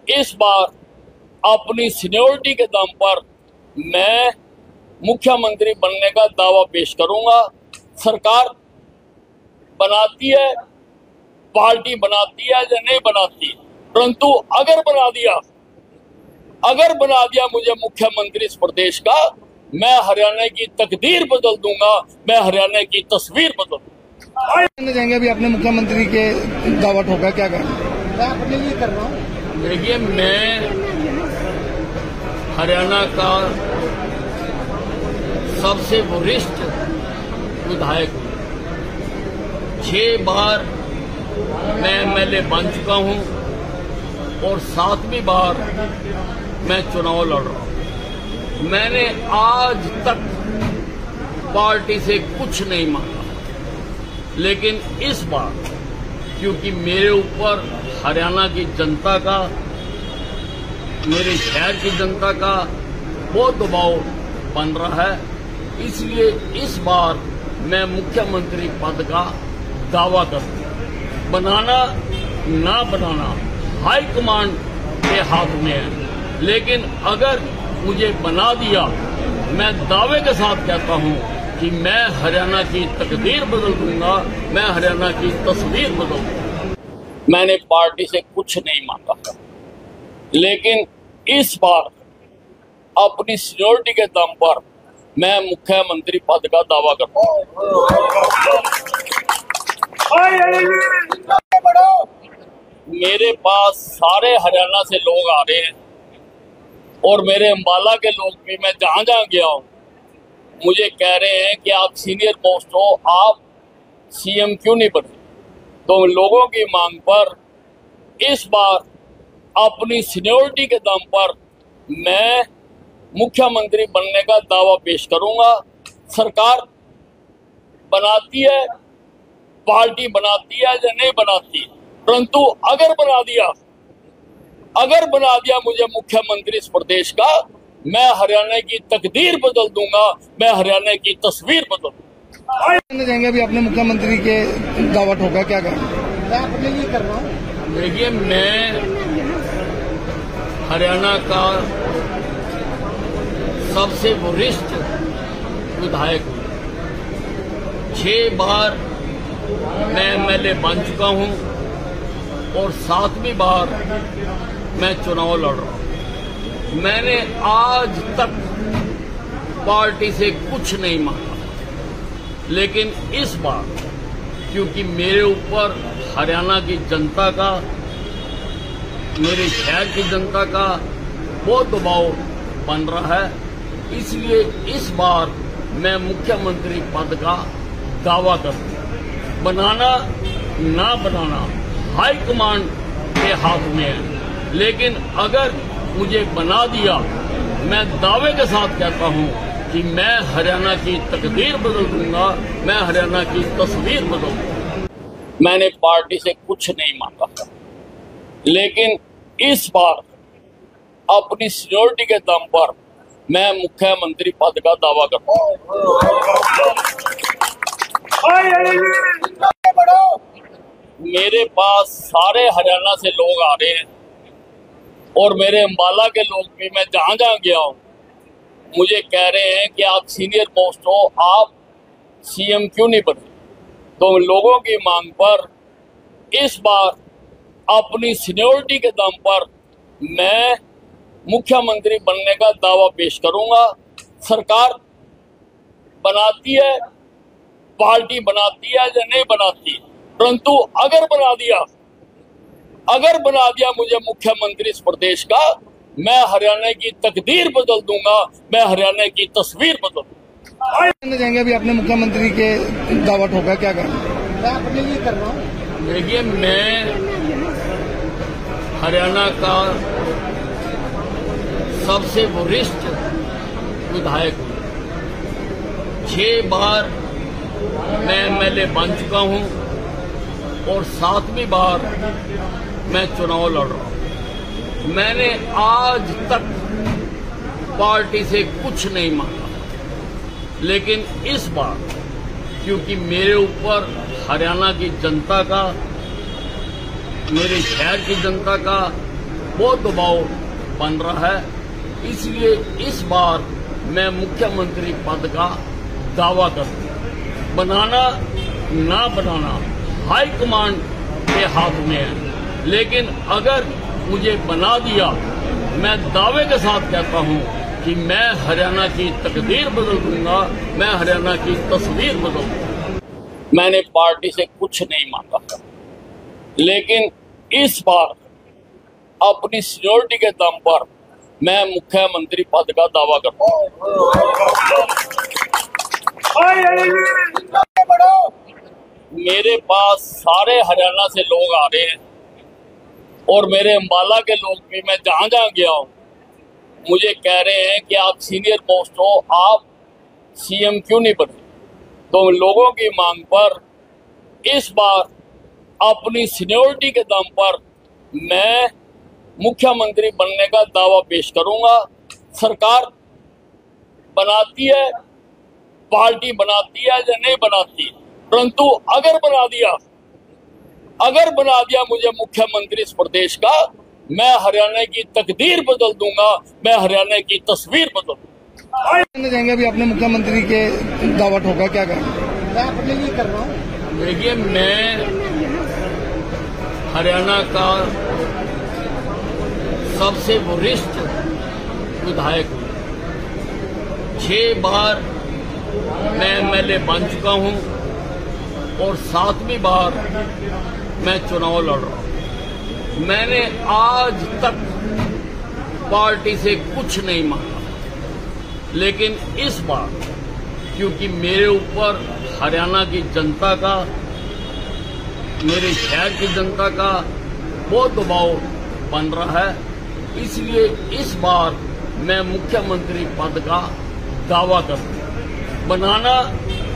इस बार अपनी सीनियरिटी के दम पर मैं मुख्यमंत्री बनने का दावा पेश करूंगा। सरकार बनाती है, पार्टी बनाती है या नहीं बनाती, परंतु अगर बना दिया मुझे मुख्यमंत्री इस प्रदेश का, मैं हरियाणा की तकदीर बदल दूंगा, मैं हरियाणा की तस्वीर बदल दूंगा। जाएंगे अभी अपने मुख्यमंत्री के दावा ठोका, क्या करें? मैं अपने लिए कर रहा हूँ। देखिए, मैं हरियाणा का सबसे वरिष्ठ विधायक हूँ। 6 बार मैं एमएलए बन चुका हूँ और 7वीं बार मैं चुनाव लड़ रहा हूँ। मैंने आज तक पार्टी से कुछ नहीं मांगा, लेकिन इस बार क्योंकि मेरे ऊपर हरियाणा की जनता का, मेरे शहर की जनता का बहुत दबाव बन रहा है, इसलिए इस बार मैं मुख्यमंत्री पद का दावा करूं। बनाना ना बनाना हाईकमांड के हाथ में है, लेकिन अगर मुझे बना दिया, मैं दावे के साथ कहता हूं कि मैं हरियाणा की तकदीर बदल दूंगा, मैं हरियाणा की तस्वीर बदल दूंगा। मैंने पार्टी से कुछ नहीं मांगा था, लेकिन इस बार अपनी सीनियरिटी के दम पर मैं मुख्यमंत्री पद का दावा करता हूं। मेरे पास सारे हरियाणा से लोग आ रहे हैं और मेरे अंबाला के लोग भी, मैं जहां जहां गया हूं, मुझे कह रहे हैं कि आप सीनियर पोस्ट हो, आप सीएम क्यों नहीं बने। तो लोगों की मांग पर इस बार अपनी सीनियरिटी के दम पर मैं मुख्यमंत्री बनने का दावा पेश करूंगा। सरकार बनाती है, पार्टी बनाती है या नहीं बनाती, परंतु अगर बना दिया मुझे मुख्यमंत्री इस प्रदेश का, मैं हरियाणा की तकदीर बदल दूंगा, मैं हरियाणा की तस्वीर बदल दूंगा। जाएंगे अभी अपने मुख्यमंत्री के दावा ठोका, क्या करें? मैं अपने लिए कर रहा हूँ। देखिए, मैं हरियाणा का सबसे वरिष्ठ विधायक हूँ। 6 बार मैं एमएलए बन चुका हूँ और 7वीं बार मैं चुनाव लड़ रहा हूँ। मैंने आज तक पार्टी से कुछ नहीं मांगा, लेकिन इस बार क्योंकि मेरे ऊपर हरियाणा की जनता का, मेरे शहर की जनता का बहुत दबाव बन रहा है, इसलिए इस बार मैं मुख्यमंत्री पद का दावा करूं। बनाना ना बनाना हाईकमांड के हाथ में है, लेकिन अगर मुझे बना दिया, मैं दावे के साथ कहता हूं कि मैं हरियाणा की तकदीर बदल दूंगा, मैं हरियाणा की तस्वीर बदल दूंगा। मैंने पार्टी से कुछ नहीं मांगा था, लेकिन इस बार अपनी सीनियरिटी के दम पर मैं मुख्यमंत्री पद का दावा करता हूं। मेरे पास सारे हरियाणा से लोग आ रहे हैं और मेरे अंबाला के लोग भी, मैं जहां जहां गया हूं, मुझे कह रहे हैं कि आप सीनियर पोस्ट हो, आप सीएम क्यों नहीं बने। तो लोगों की मांग पर इस बार अपनी सीनियोरिटी के दम पर मैं मुख्यमंत्री बनने का दावा पेश करूंगा। सरकार बनाती है, पार्टी बनाती है या नहीं बनाती, परंतु अगर बना दिया मुझे मुख्यमंत्री इस प्रदेश का, मैं हरियाणा की तकदीर बदल दूंगा, मैं हरियाणा की तस्वीर बदल दूंगा। जाएंगे अभी आपने मुख्यमंत्री के दावा ठोका, क्या कहेंगे? मैं अपने लिए कर रहा हूँ। देखिए, मैं हरियाणा का सबसे वरिष्ठ विधायक हूँ। 6 बार मैं एमएलए बन चुका हूँ और 7वीं बार मैं चुनाव लड़ रहा हूँ। मैंने आज तक पार्टी से कुछ नहीं मांगा, लेकिन इस बार क्योंकि मेरे ऊपर हरियाणा की जनता का, मेरे शहर की जनता का बहुत दबाव बन रहा है, इसलिए इस बार मैं मुख्यमंत्री पद का दावा करता हूं। बनाना ना बनाना हाईकमांड के हाथ में है, लेकिन अगर मुझे बना दिया, मैं दावे के साथ कहता हूं कि मैं हरियाणा की तकदीर बदल दूंगा, मैं हरियाणा की तस्वीर बदल दूंगा। मैंने पार्टी से कुछ नहीं मांगा, लेकिन इस बार अपनी सीनियोरिटी के दम पर मैं मुख्यमंत्री पद का दावा करता हूं। मेरे पास सारे हरियाणा से लोग आ रहे हैं और मेरे अम्बाला के लोग भी, मैं जहां जहां गया हूं, मुझे कह रहे हैं कि आप सीनियर पोस्ट हो, आप सीएम क्यों नहीं बने। तो लोगों की मांग पर इस बार अपनी सीनियोरिटी के दम पर मैं मुख्यमंत्री बनने का दावा पेश करूंगा। सरकार बनाती है, पार्टी बनाती है या नहीं बनाती, परंतु अगर बना दिया मुझे मुख्यमंत्री इस प्रदेश का, मैं हरियाणा की तकदीर बदल दूंगा, मैं हरियाणा की तस्वीर बदल दूंगा। जाएंगे अभी आपने मुख्यमंत्री के दावा ठोका, क्या कहेंगे? मैं अपने लिए कर रहा हूँ। देखिए, मैं हरियाणा का सबसे वरिष्ठ विधायक हूँ। 6 बार मैं एमएलए बन चुका हूँ और 7वीं बार मैं चुनाव लड़ रहा हूँ। मैंने आज तक पार्टी से कुछ नहीं मांगा, लेकिन इस बार क्योंकि मेरे ऊपर हरियाणा की जनता का, मेरे शहर की जनता का बहुत दबाव बन रहा है, इसलिए इस बार मैं मुख्यमंत्री पद का दावा करता हूं। बनाना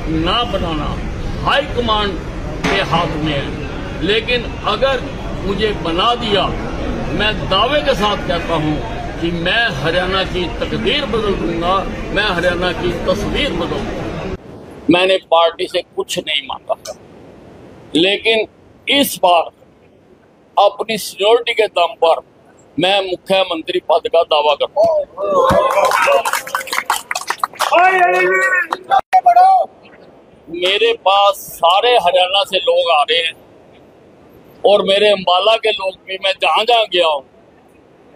ना बनाना हाईकमांड के हाथ में है, लेकिन अगर मुझे बना दिया, मैं दावे के साथ कहता हूं कि मैं हरियाणा की तकदीर बदल दूंगा, मैं हरियाणा की तस्वीर बदल दूंगा। मैंने पार्टी से कुछ नहीं मांगा, लेकिन इस बार अपनी सीनियोरिटी के दम पर मैं मुख्यमंत्री पद का दावा करता हूं। मेरे पास सारे हरियाणा से लोग आ रहे हैं और मेरे अम्बाला के लोग भी, मैं जहां जहां गया हूं,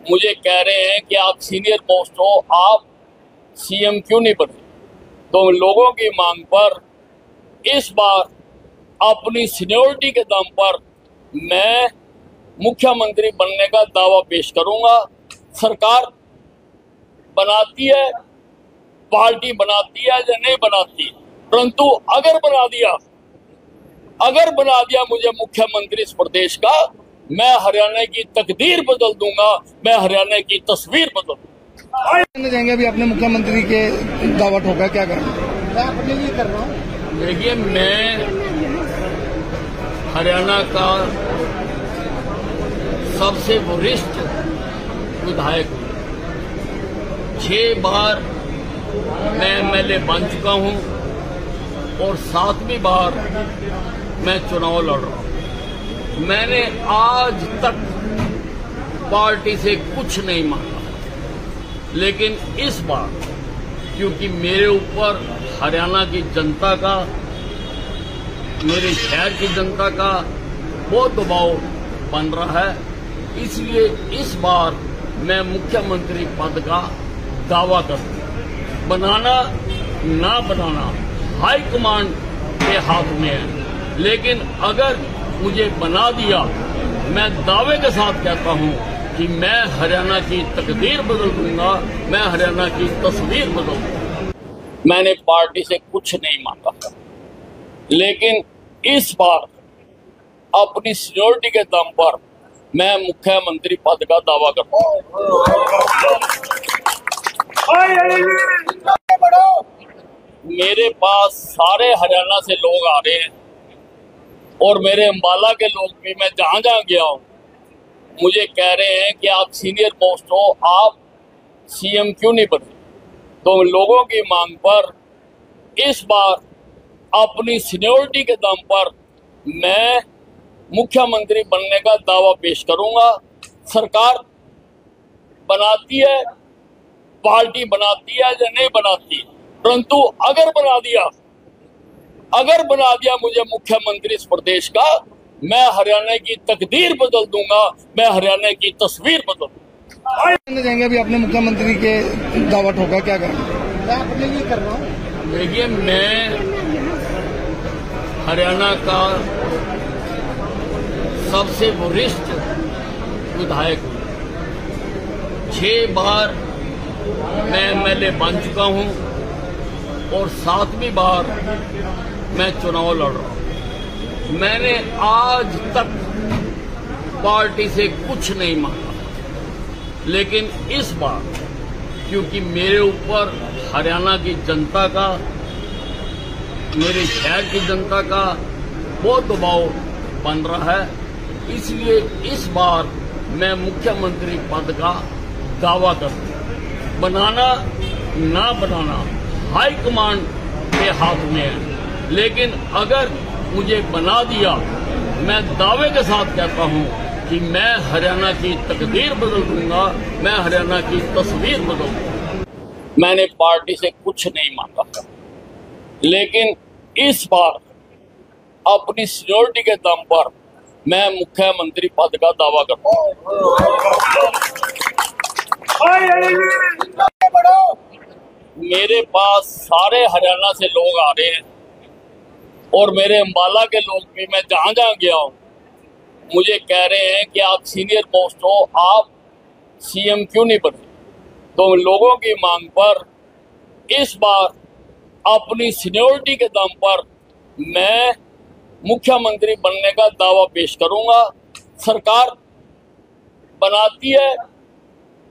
मुझे कह रहे हैं कि आप सीनियर पोस्ट हो, आप सीएम क्यों नहीं बने। तो लोगों की मांग पर इस बार अपनी सीनियोरिटी के दम पर मैं मुख्यमंत्री बनने का दावा पेश करूंगा। सरकार बनाती है, पार्टी बनाती है या नहीं बनाती, परंतु अगर बना दिया मुझे मुख्यमंत्री इस प्रदेश का, मैं हरियाणा की तकदीर बदल दूंगा, मैं हरियाणा की तस्वीर बदल दूंगा। जाएंगे अभी आपने मुख्यमंत्री के दावा ठोका, क्या कहेंगे? मैं अपने लिए कर रहा हूँ। देखिए, मैं हरियाणा का सबसे वरिष्ठ विधायक हूँ। 6 बार मैं एमएलए बन चुका हूँ और 7वीं बार मैं चुनाव लड़ रहा हूँ। मैंने आज तक पार्टी से कुछ नहीं मांगा, लेकिन इस बार क्योंकि मेरे ऊपर हरियाणा की जनता का, मेरे शहर की जनता का बहुत दबाव बन रहा है। इसलिए इस बार मैं मुख्यमंत्री पद का दावा करता हूं। बनाना ना बनाना हाईकमांड के हाथ में है, लेकिन अगर मुझे बना दिया, मैं दावे के साथ कहता हूं कि मैं हरियाणा की तकदीर बदल दूंगा, मैं हरियाणा की तस्वीर बदल दूंगा। मैंने पार्टी से कुछ नहीं मांगा, लेकिन इस बार अपनी सीनियरिटी के दम पर मैं मुख्यमंत्री पद का दावा करता हूं। मेरे पास सारे हरियाणा से लोग आ रहे हैं और मेरे अंबाला के लोग भी, मैं जहां जहां गया हूं, मुझे कह रहे हैं कि आप सीनियर पोस्ट हो, आप सीएम क्यों नहीं बने। तो लोगों की मांग पर इस बार अपनी सीनियरिटी के दम पर मैं मुख्यमंत्री बनने का दावा पेश करूंगा। सरकार बनाती है, पार्टी बनाती है या नहीं बनाती, परंतु अगर बना दिया मुझे मुख्यमंत्री इस प्रदेश का, मैं हरियाणा की तकदीर बदल दूंगा, मैं हरियाणा की तस्वीर बदल दूंगा। जाएंगे अभी आपने मुख्यमंत्री के दावा ठोका, क्या करेंगे? मैं अपने लिए कर रहा हूँ। देखिए, मैं हरियाणा का सबसे वरिष्ठ विधायक हूँ। 6 बार मैं एमएलए बन चुका हूँ और 7वीं बार मैं चुनाव लड़ रहा हूँ। मैंने आज तक पार्टी से कुछ नहीं मांगा, लेकिन इस बार क्योंकि मेरे ऊपर हरियाणा की जनता का, मेरे शहर की जनता का बहुत दबाव बन रहा है, इसलिए इस बार मैं मुख्यमंत्री पद का दावा करता हूं। बनाना ना बनाना हाईकमांड के हाथ में है, लेकिन अगर मुझे बना दिया, मैं दावे के साथ कहता हूं कि मैं हरियाणा की तकदीर बदल दूंगा, मैं हरियाणा की तस्वीर बदल दूंगा। मैंने पार्टी से कुछ नहीं मांगा, लेकिन इस बार अपनी सीनियरिटी के दम पर मैं मुख्यमंत्री पद का दावा करता हूं। मेरे पास सारे हरियाणा से लोग आ रहे हैं और मेरे अंबाला के लोग भी, मैं जहां जहां गया हूं, मुझे कह रहे हैं कि आप सीनियर पोस्ट हो, आप सीएम क्यों नहीं बने। तो लोगों की मांग पर इस बार अपनी सीनियरिटी के दम पर मैं मुख्यमंत्री बनने का दावा पेश करूंगा। सरकार बनाती है,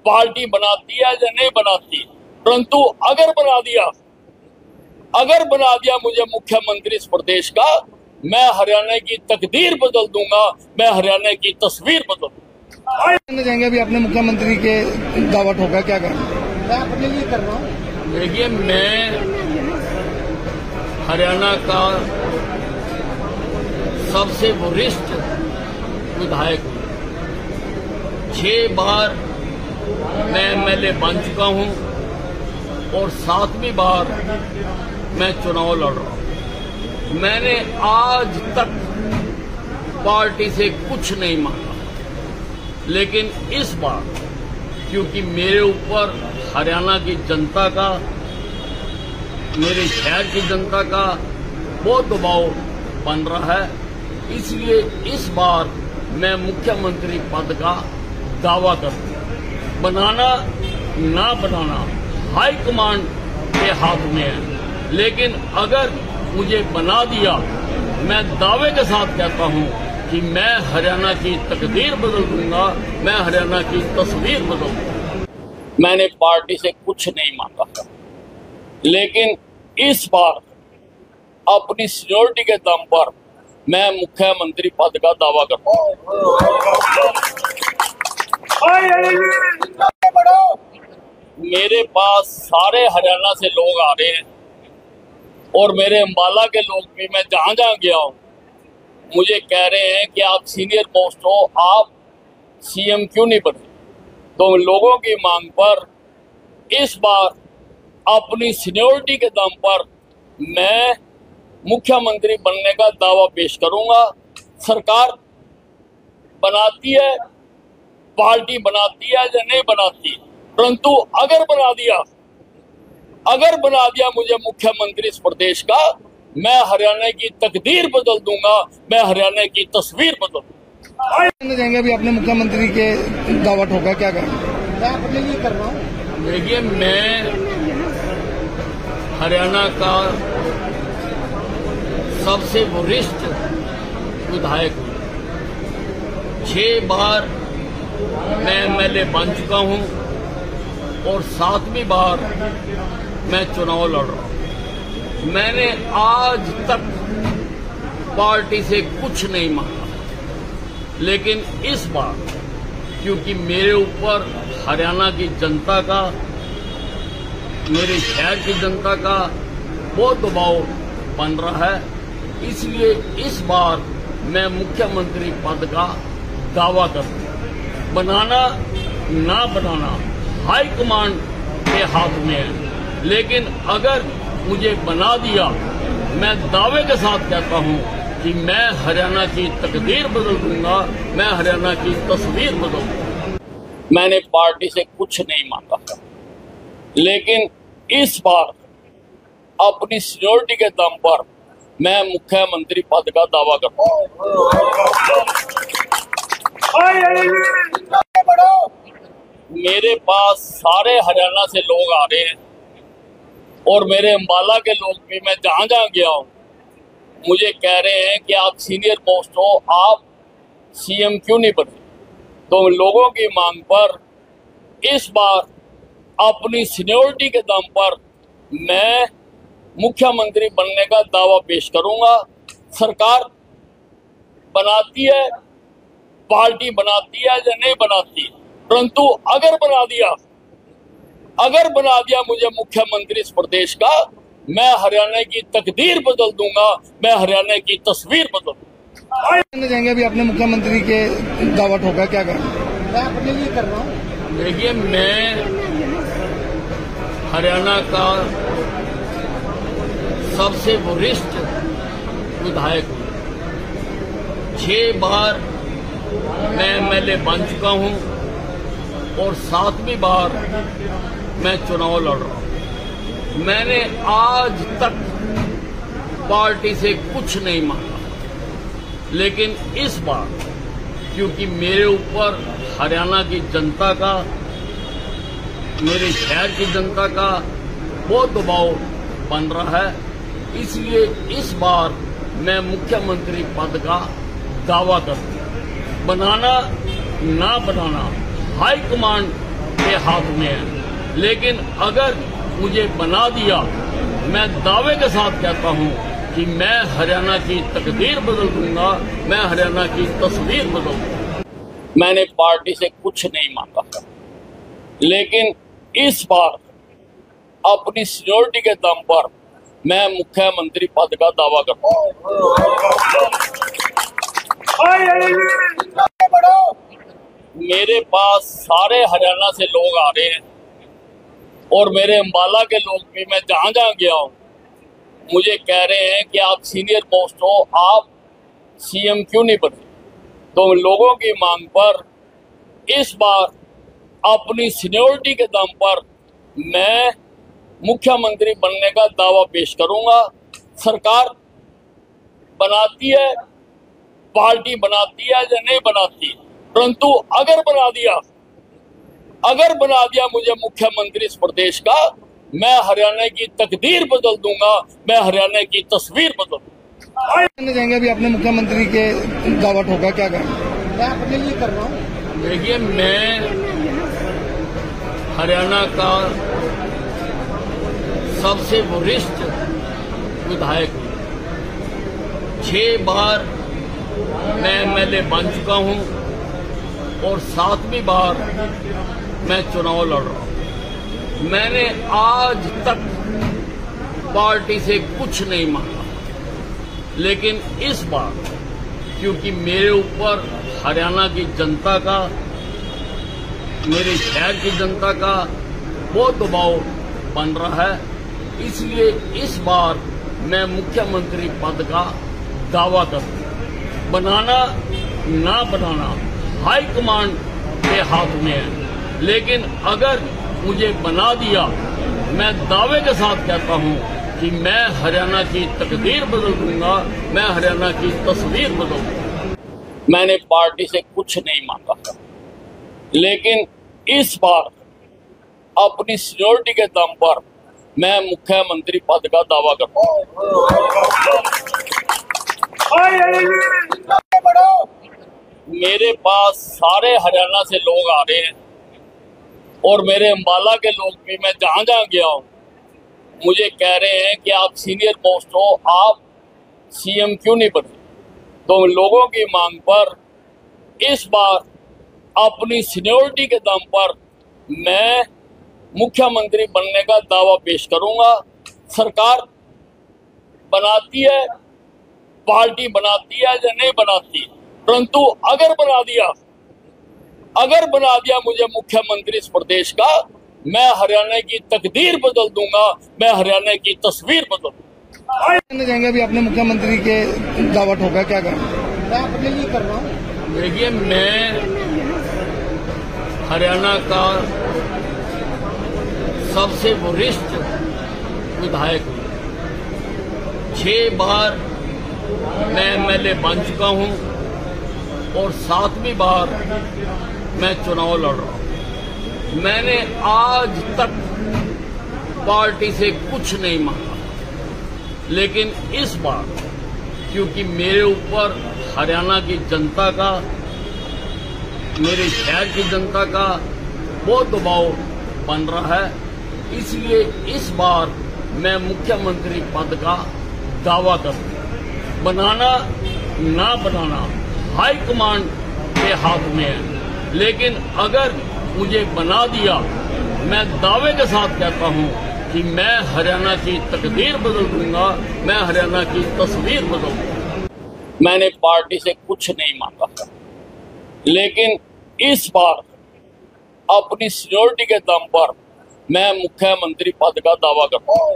पार्टी बनाती है या नहीं बनाती, परंतु अगर बना दिया मुझे मुख्यमंत्री इस प्रदेश का, मैं हरियाणा की तकदीर बदल दूंगा, मैं हरियाणा की तस्वीर बदल दूंगा। जाएंगे अभी आपने मुख्यमंत्री के दावा ठोका, क्या करेंगे? मैं अपने लिए कर रहा हूँ। देखिए, मैं हरियाणा का सबसे वरिष्ठ विधायक हूँ। 6 बार मैं एमएलए बन चुका हूँ और 7वीं बार मैं चुनाव लड़ रहा हूँ। मैंने आज तक पार्टी से कुछ नहीं मांगा, लेकिन इस बार क्योंकि मेरे ऊपर हरियाणा की जनता का, मेरे शहर की जनता का बहुत दबाव बन रहा है, इसलिए इस बार मैं मुख्यमंत्री पद का दावा करता हूं। बनाना ना बनाना हाईकमांड के हाथ में है, लेकिन अगर मुझे बना दिया, मैं दावे के साथ कहता हूं कि मैं हरियाणा की तकदीर बदल दूंगा, मैं हरियाणा की तस्वीर बदल दूंगा। मैंने पार्टी से कुछ नहीं मांगा, लेकिन इस बार अपनी सीनियरिटी के दम पर मैं मुख्यमंत्री पद का दावा करता हूं। मेरे पास सारे हरियाणा से लोग आ रहे हैं और मेरे अंबाला के लोग भी, मैं जहां जहां गया हूं, मुझे कह रहे हैं कि आप सीनियर पोस्ट हो, आप सीएम क्यों नहीं बने। तो लोगों की मांग पर इस बार अपनी सीनियरिटी के दम पर मैं मुख्यमंत्री बनने का दावा पेश करूंगा। सरकार बनाती है, पार्टी बनाती है या नहीं बनाती, परंतु अगर बना दिया मुझे मुख्यमंत्री इस प्रदेश का, मैं हरियाणा की तकदीर बदल दूंगा, मैं हरियाणा की तस्वीर बदल दूंगा। जाएंगे अभी आपने मुख्यमंत्री के दावा ठोका, क्या कहेंगे? मैं अपने लिए कर रहा हूँ। देखिए, मैं हरियाणा का सबसे वरिष्ठ विधायक हूँ। 6 बार मैं एमएलए बन चुका हूँ और 7वीं बार मैं चुनाव लड़ रहा हूँ। मैंने आज तक पार्टी से कुछ नहीं मांगा, लेकिन इस बार क्योंकि मेरे ऊपर हरियाणा की जनता का, मेरे शहर की जनता का बहुत दबाव बन रहा है, इसलिए इस बार मैं मुख्यमंत्री पद का दावा करता हूं। बनाना ना बनाना हाई कमांड के हाथ में है, लेकिन अगर मुझे बना दिया, मैं दावे के साथ कहता हूं कि मैं हरियाणा की तकदीर बदल दूंगा, मैं हरियाणा की तस्वीर बदल दूंगा। मैंने पार्टी से कुछ नहीं मांगा, लेकिन इस बार अपनी सीनियरिटी के दम पर मैं मुख्यमंत्री पद का दावा करता हूं। मेरे पास सारे हरियाणा से लोग आ रहे हैं और मेरे अम्बाला के लोग भी, मैं जहां जहां गया हूं, मुझे कह रहे हैं कि आप सीनियर पोस्ट हो, आप सीएम क्यों नहीं बने। तो लोगों की मांग पर इस बार अपनी सीनियरिटी के दम पर मैं मुख्यमंत्री बनने का दावा पेश करूंगा। सरकार बनाती है, पार्टी बनाती है या नहीं बनाती, परंतु अगर बना दिया मुझे मुख्यमंत्री इस प्रदेश का, मैं हरियाणा की तकदीर बदल दूंगा, मैं हरियाणा की तस्वीर बदल दूंगा। जाएंगे अभी आपने मुख्यमंत्री के दावा ठोका, क्या कहेंगे? मैं अपने लिए कर रहा हूँ। देखिए, मैं हरियाणा का सबसे वरिष्ठ विधायक हूँ। 6 बार मैं एमएलए बन चुका हूँ और 7वीं बार मैं चुनाव लड़ रहा हूँ। मैंने आज तक पार्टी से कुछ नहीं मांगा, लेकिन इस बार क्योंकि मेरे ऊपर हरियाणा की जनता का, मेरे शहर की जनता का बहुत दबाव बन रहा है, इसलिए इस बार मैं मुख्यमंत्री पद का दावा करता हूं। बनाना ना बनाना हाई कमांड के हाथ में है, लेकिन अगर मुझे बना दिया, मैं दावे के साथ कहता हूं कि मैं हरियाणा की तकदीर बदल दूंगा, मैं हरियाणा की तस्वीर बदल दूंगा। मैंने पार्टी से कुछ नहीं मांगा, लेकिन इस बार अपनी सीनियरिटी के दम पर मैं मुख्यमंत्री पद का दावा करता हूं। मेरे पास सारे हरियाणा से लोग आ रहे हैं और मेरे अम्बाला के लोग भी, मैं जहां जहां गया हूं, मुझे कह रहे हैं कि आप सीनियर पोस्ट हो, आप सीएम क्यों नहीं बने। तो लोगों की मांग पर इस बार अपनी सीनियरिटी के दम पर मैं मुख्यमंत्री बनने का दावा पेश करूंगा। सरकार बनाती है, पार्टी बनाती है या नहीं बनाती, परंतु अगर बना दिया मुझे मुख्यमंत्री इस प्रदेश का, मैं हरियाणा की तकदीर बदल दूंगा, मैं हरियाणा की तस्वीर बदल दूंगा। जाएंगे अभी आपने मुख्यमंत्री के दावा ठोका, क्या कहेंगे? मैं अपने लिए कर रहा हूँ। देखिए, मैं हरियाणा का सबसे वरिष्ठ विधायक हूँ। 6 बार मैं एमएलए बन चुका हूँ और 7वीं बार मैं चुनाव लड़ रहा हूँ। मैंने आज तक पार्टी से कुछ नहीं मांगा, लेकिन इस बार क्योंकि मेरे ऊपर हरियाणा की जनता का, मेरे शहर की जनता का बहुत दबाव बन रहा है, इसलिए इस बार मैं मुख्यमंत्री पद का दावा करता हूं। बनाना ना बनाना हाईकमान के हाथ में है। लेकिन अगर मुझे बना दिया, मैं दावे के साथ कहता हूं कि मैं हरियाणा की तकदीर बदल दूंगा, मैं हरियाणा की तस्वीर बदल दूंगा। मैंने पार्टी से कुछ नहीं मांगा था, लेकिन इस बार अपनी सीनियरिटी के दम पर मैं मुख्यमंत्री पद का दावा करता हूं। मेरे पास सारे हरियाणा से लोग आ रहे हैं और मेरे अंबाला के लोग भी, मैं जहां जहां गया हूं, मुझे कह रहे हैं कि आप सीनियर पोस्ट हो, आप सीएम क्यों नहीं बने। तो लोगों की मांग पर इस बार अपनी सीनियरिटी के दम पर मैं मुख्यमंत्री बनने का दावा पेश करूंगा। सरकार बनाती है, पार्टी बनाती है या नहीं बनाती, परंतु अगर बना दिया मुझे मुख्यमंत्री इस प्रदेश का, मैं हरियाणा की तकदीर बदल दूंगा, मैं हरियाणा की तस्वीर बदल दूंगा। जाएंगे अभी आपने मुख्यमंत्री के दावा ठोका, क्या करें? मैं अपने लिए कर रहा हूँ। देखिए, मैं हरियाणा का सबसे वरिष्ठ विधायक हूँ। 6 बार मैं एमएलए बन चुका हूँ और 7वीं बार मैं चुनाव लड़ रहा हूँ। मैंने आज तक पार्टी से कुछ नहीं मांगा, लेकिन इस बार क्योंकि मेरे ऊपर हरियाणा की जनता का, मेरे शहर की जनता का बहुत दबाव बन रहा है, इसलिए इस बार मैं मुख्यमंत्री पद का दावा करूं। बनाना ना बनाना हाईकमान के हाथ में है, लेकिन अगर मुझे बना दिया, मैं दावे के साथ कहता हूं कि मैं हरियाणा की तकदीर बदल दूंगा, मैं हरियाणा की तस्वीर बदल दूंगा। मैंने पार्टी से कुछ नहीं मांगा था, लेकिन इस बार अपनी सीनियरिटी के दम पर मैं मुख्यमंत्री पद का दावा करता हूं।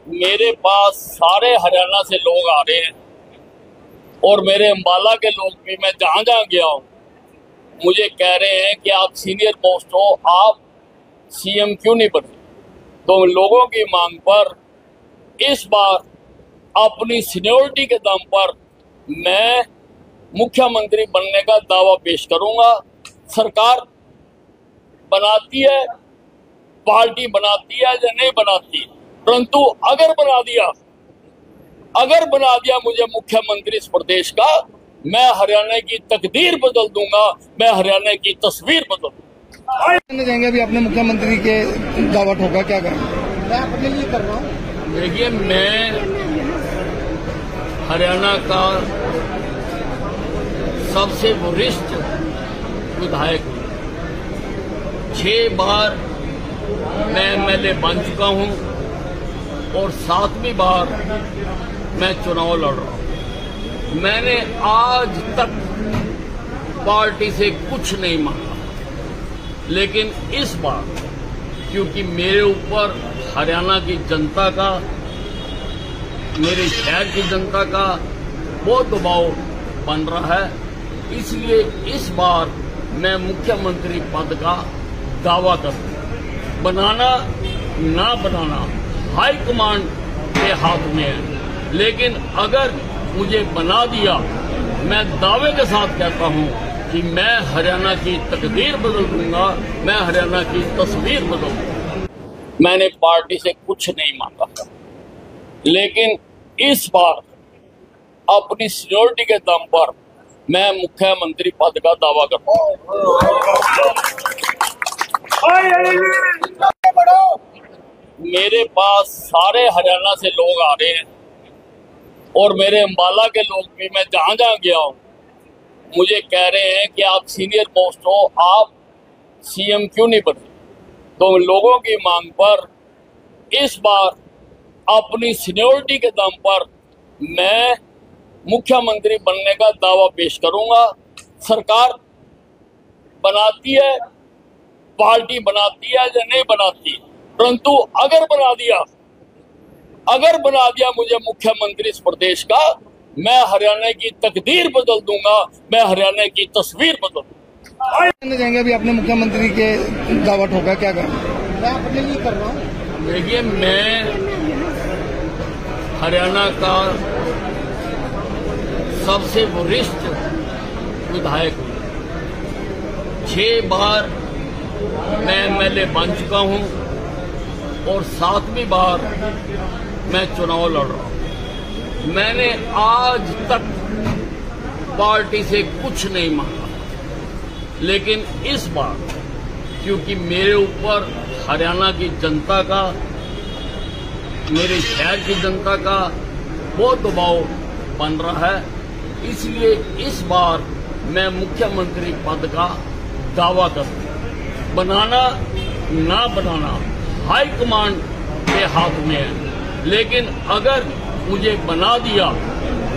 मेरे पास सारे हरियाणा से लोग आ रहे हैं और मेरे अंबाला के लोग भी, मैं जहां जहां गया हूं, मुझे कह रहे हैं कि आप सीनियर पोस्ट हो, आप सीएम क्यों नहीं बने। तो लोगों की मांग पर इस बार अपनी सीनियरिटी के दम पर मैं मुख्यमंत्री बनने का दावा पेश करूंगा। सरकार बनाती है, पार्टी बनाती है या नहीं बनाती, परंतु अगर बना दिया मुझे मुख्यमंत्री इस प्रदेश का, मैं हरियाणा की तकदीर बदल दूंगा, मैं हरियाणा की तस्वीर बदल दूंगा। जाएंगे अभी आपने मुख्यमंत्री के दावा ठोका, क्या करें? मैं अपने लिए कर रहा हूँ। देखिए, मैं हरियाणा का सबसे वरिष्ठ विधायक हूँ। 6 बार मैं एमएलए बन चुका हूँ और 7वीं बार मैं चुनाव लड़ रहा हूँ। मैंने आज तक पार्टी से कुछ नहीं मांगा, लेकिन इस बार क्योंकि मेरे ऊपर हरियाणा की जनता का, मेरे शहर की जनता का बहुत दबाव बन रहा है, इसलिए इस बार मैं मुख्यमंत्री पद का दावा करूं। बनाना ना बनाना हाईकमान के हाथ में है, लेकिन अगर मुझे बना दिया, मैं दावे के साथ कहता हूं कि मैं हरियाणा की तकदीर बदल दूंगा, मैं हरियाणा की तस्वीर बदल दूंगा। मैंने पार्टी से कुछ नहीं मांगा था, लेकिन इस बार अपनी सीनियरिटी के दम पर मैं मुख्यमंत्री पद का दावा करता हूं। मेरे पास सारे हरियाणा से लोग आ रहे हैं और मेरे अंबाला के लोग भी, मैं जहां जहां गया हूं, मुझे कह रहे हैं कि आप सीनियर पोस्ट हो, आप सीएम क्यों नहीं बने। तो लोगों की मांग पर इस बार अपनी सीनियरिटी के दम पर मैं मुख्यमंत्री बनने का दावा पेश करूंगा। सरकार बनाती है, पार्टी बनाती है या नहीं बनाती, परंतु अगर बना दिया मुझे मुख्यमंत्री इस प्रदेश का, मैं हरियाणा की तकदीर बदल दूंगा, मैं हरियाणा की तस्वीर बदल दूंगा। जाएंगे अभी अपने मुख्यमंत्री के दावा ठोका, क्या कहें? मैं अपने लिए कर रहा हूँ। देखिए, मैं हरियाणा का सबसे वरिष्ठ विधायक हूँ। 6 बार मैं एमएलए बन चुका हूँ और 7वीं बार मैं चुनाव लड़ रहा हूँ। मैंने आज तक पार्टी से कुछ नहीं मांगा, लेकिन इस बार क्योंकि मेरे ऊपर हरियाणा की जनता का, मेरे शहर की जनता का बहुत दबाव बन रहा है, इसलिए इस बार मैं मुख्यमंत्री पद का दावा करूं। बनाना ना बनाना हाईकमांड के हाथ में है, लेकिन अगर मुझे बना दिया,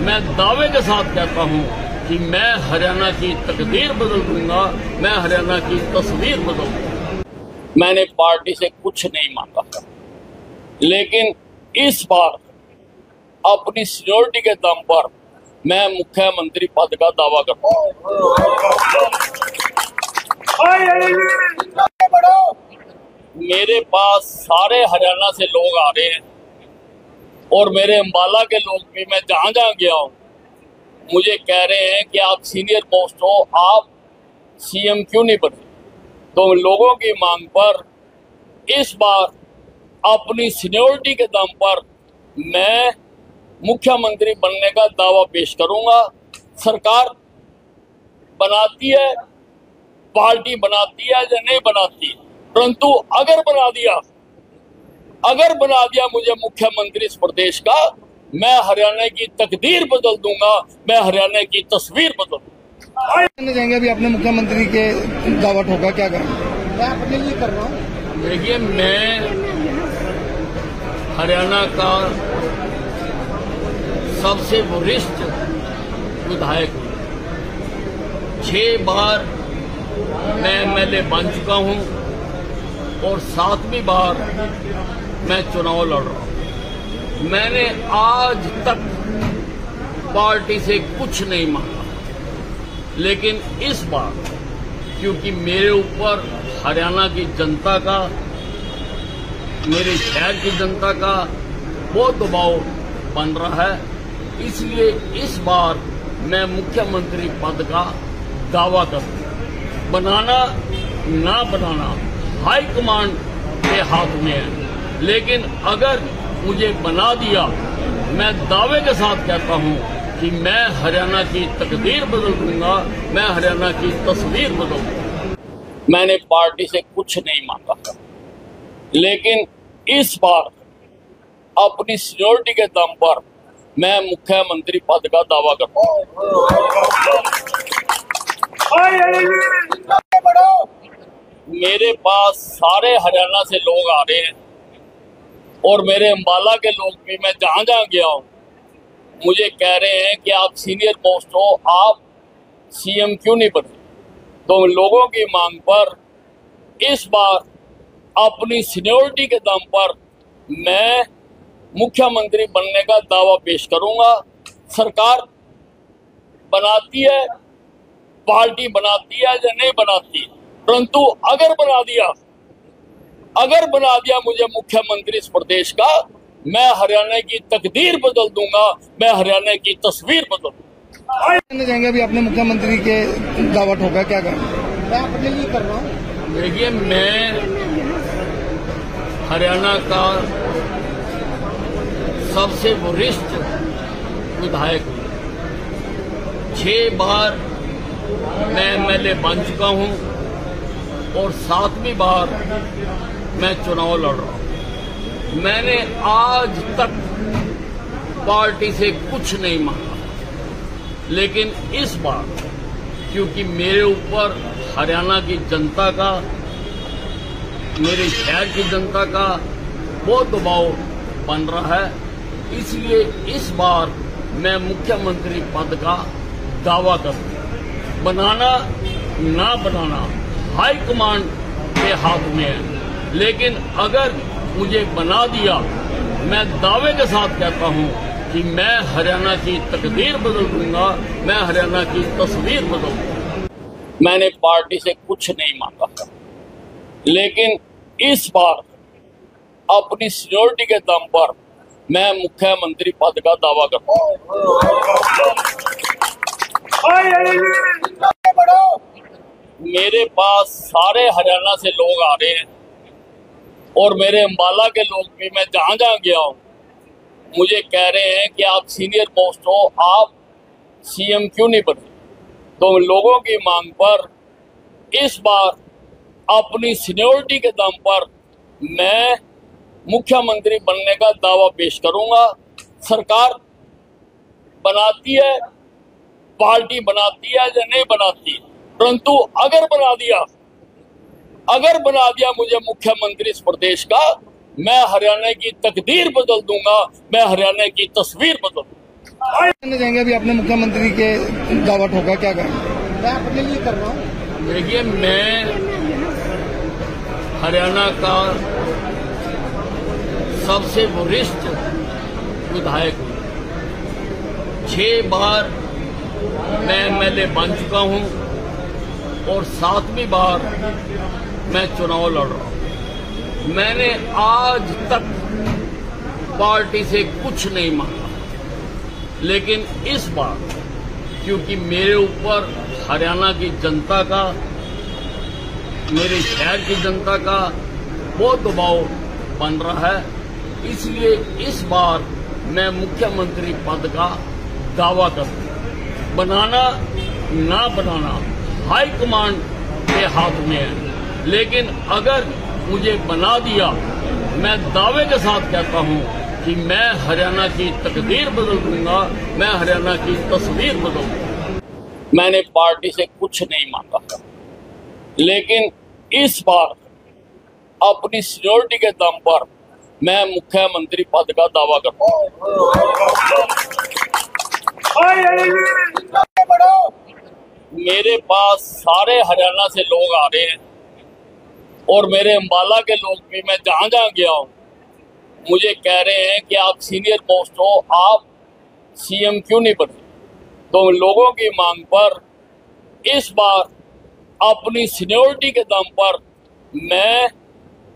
मैं दावे के साथ कहता हूं कि मैं हरियाणा की तकदीर बदल दूंगा, मैं हरियाणा की तस्वीर बदल दूंगा। मैंने पार्टी से कुछ नहीं मांगा, लेकिन इस बार अपनी सीनियरिटी के दम पर मैं मुख्यमंत्री पद का दावा करता हूं। मेरे पास सारे हरियाणा से लोग आ रहे हैं और मेरे अंबाला के लोग भी, मैं जहां जहां गया हूं, मुझे कह रहे हैं कि आप सीनियर पोस्ट हो, आप सीएम क्यों नहीं बने। तो लोगों की मांग पर इस बार अपनी सीनियरिटी के दम पर मैं मुख्यमंत्री बनने का दावा पेश करूंगा। सरकार बनाती है, पार्टी बनाती है या नहीं बनाती, परंतु अगर बना दिया मुझे मुख्यमंत्री इस प्रदेश का, मैं हरियाणा की तकदीर बदल दूंगा, मैं हरियाणा की तस्वीर बदल दूंगा। जाएंगे अभी अपने मुख्यमंत्री के दावा ठोका, क्या कहें? मैं अपने लिए कर रहा हूँ। देखिए, मैं हरियाणा का सबसे वरिष्ठ विधायक हूँ। 6 बार मैं एमएलए बन चुका हूँ और 7वीं बार मैं चुनाव लड़ रहा हूँ। मैंने आज तक पार्टी से कुछ नहीं मांगा, लेकिन इस बार क्योंकि मेरे ऊपर हरियाणा की जनता का, मेरे शहर की जनता का बहुत दबाव बन रहा है, इसलिए इस बार मैं मुख्यमंत्री पद का दावा करूं। बनाना ना बनाना हाईकमांड के हाथ में है, लेकिन अगर मुझे बना दिया, मैं दावे के साथ कहता हूं कि मैं हरियाणा की तकदीर बदल दूंगा, मैं हरियाणा की तस्वीर बदल दूंगा। मैंने पार्टी से कुछ नहीं मांगा, लेकिन इस बार अपनी सीनियरिटी के दम पर मैं मुख्यमंत्री पद का दावा करता हूं। मेरे पास सारे हरियाणा से लोग आ रहे हैं और मेरे अंबाला के लोग भी, मैं जहां जहां गया हूं, मुझे कह रहे हैं कि आप सीनियर पोस्ट हो, आप सीएम क्यों नहीं बने। तो लोगों की मांग पर इस बार अपनी सीनियरिटी के दम पर मैं मुख्यमंत्री बनने का दावा पेश करूंगा। सरकार बनाती है, पार्टी बनाती है या नहीं बनाती, परंतु अगर बना दिया मुझे मुख्यमंत्री इस प्रदेश का, मैं हरियाणा की तकदीर बदल दूंगा, मैं हरियाणा की तस्वीर बदल दूंगा। जाएंगे अभी अपने मुख्यमंत्री के दावा ठोका, क्या कहें? मैं अपने लिए कर रहा हूँ। देखिए, मैं हरियाणा का सबसे वरिष्ठ विधायक हूँ। 6 बार मैं एमएलए बन चुका हूँ और 7वीं बार मैं चुनाव लड़ रहा हूँ। मैंने आज तक पार्टी से कुछ नहीं मांगा, लेकिन इस बार क्योंकि मेरे ऊपर हरियाणा की जनता का, मेरे शहर की जनता का बहुत दबाव बन रहा है, इसलिए इस बार मैं मुख्यमंत्री पद का दावा करूं। बनाना ना बनाना हाईकमांड के हाथ में है, लेकिन अगर मुझे बना दिया, मैं दावे के साथ कहता हूं कि मैं हरियाणा की तकदीर बदल दूंगा, मैं हरियाणा की तस्वीर बदल दूंगा। मैंने पार्टी से कुछ नहीं मांगा था, लेकिन इस बार अपनी सीनियरिटी के दम पर मैं मुख्यमंत्री पद का दावा करता हूं। मेरे पास सारे हरियाणा से लोग आ रहे हैं और मेरे अम्बाला के लोग भी, मैं जहां जहां गया हूं, मुझे कह रहे हैं कि आप सीनियर पोस्ट हो, आप सीएम क्यों नहीं बने। तो लोगों की मांग पर इस बार अपनी सीनियरिटी के दम पर मैं मुख्यमंत्री बनने का दावा पेश करूंगा। सरकार बनाती है, पार्टी बनाती है या नहीं बनाती, परंतु अगर बना दिया मुझे मुख्यमंत्री इस प्रदेश का, मैं हरियाणा की तकदीर बदल दूंगा, मैं हरियाणा की तस्वीर बदल दूंगा। जाएंगे अभी आपने मुख्यमंत्री के दावा ठोका, क्या कहें? मैं अपने लिए कर रहा हूँ। देखिए, मैं हरियाणा का सबसे वरिष्ठ विधायक हूँ। 6 बार मैं एमएलए बन चुका हूँ और 7वीं बार मैं चुनाव लड़ रहा हूँ। मैंने आज तक पार्टी से कुछ नहीं मांगा, लेकिन इस बार क्योंकि मेरे ऊपर हरियाणा की जनता का, मेरे शहर की जनता का बहुत दबाव बन रहा है, इसलिए इस बार मैं मुख्यमंत्री पद का दावा करता हूं। बनाना ना बनाना हाई कमांड के हाथ में है, लेकिन अगर मुझे बना दिया, मैं दावे के साथ कहता हूं कि मैं हरियाणा की तकदीर बदल दूंगा, मैं हरियाणा की तस्वीर बदल दूंगा। मैंने पार्टी से कुछ नहीं मांगा था, लेकिन इस बार अपनी सीनियरिटी के दम पर मैं मुख्यमंत्री पद का दावा करता हूं। मेरे पास सारे हरियाणा से लोग आ रहे हैं और मेरे अम्बाला के लोग भी, मैं जहां जहां गया हूं, मुझे कह रहे हैं कि आप सीनियर पोस्ट हो, आप सीएम क्यों नहीं बने। तो लोगों की मांग पर इस बार अपनी सीनियरिटी के दम पर मैं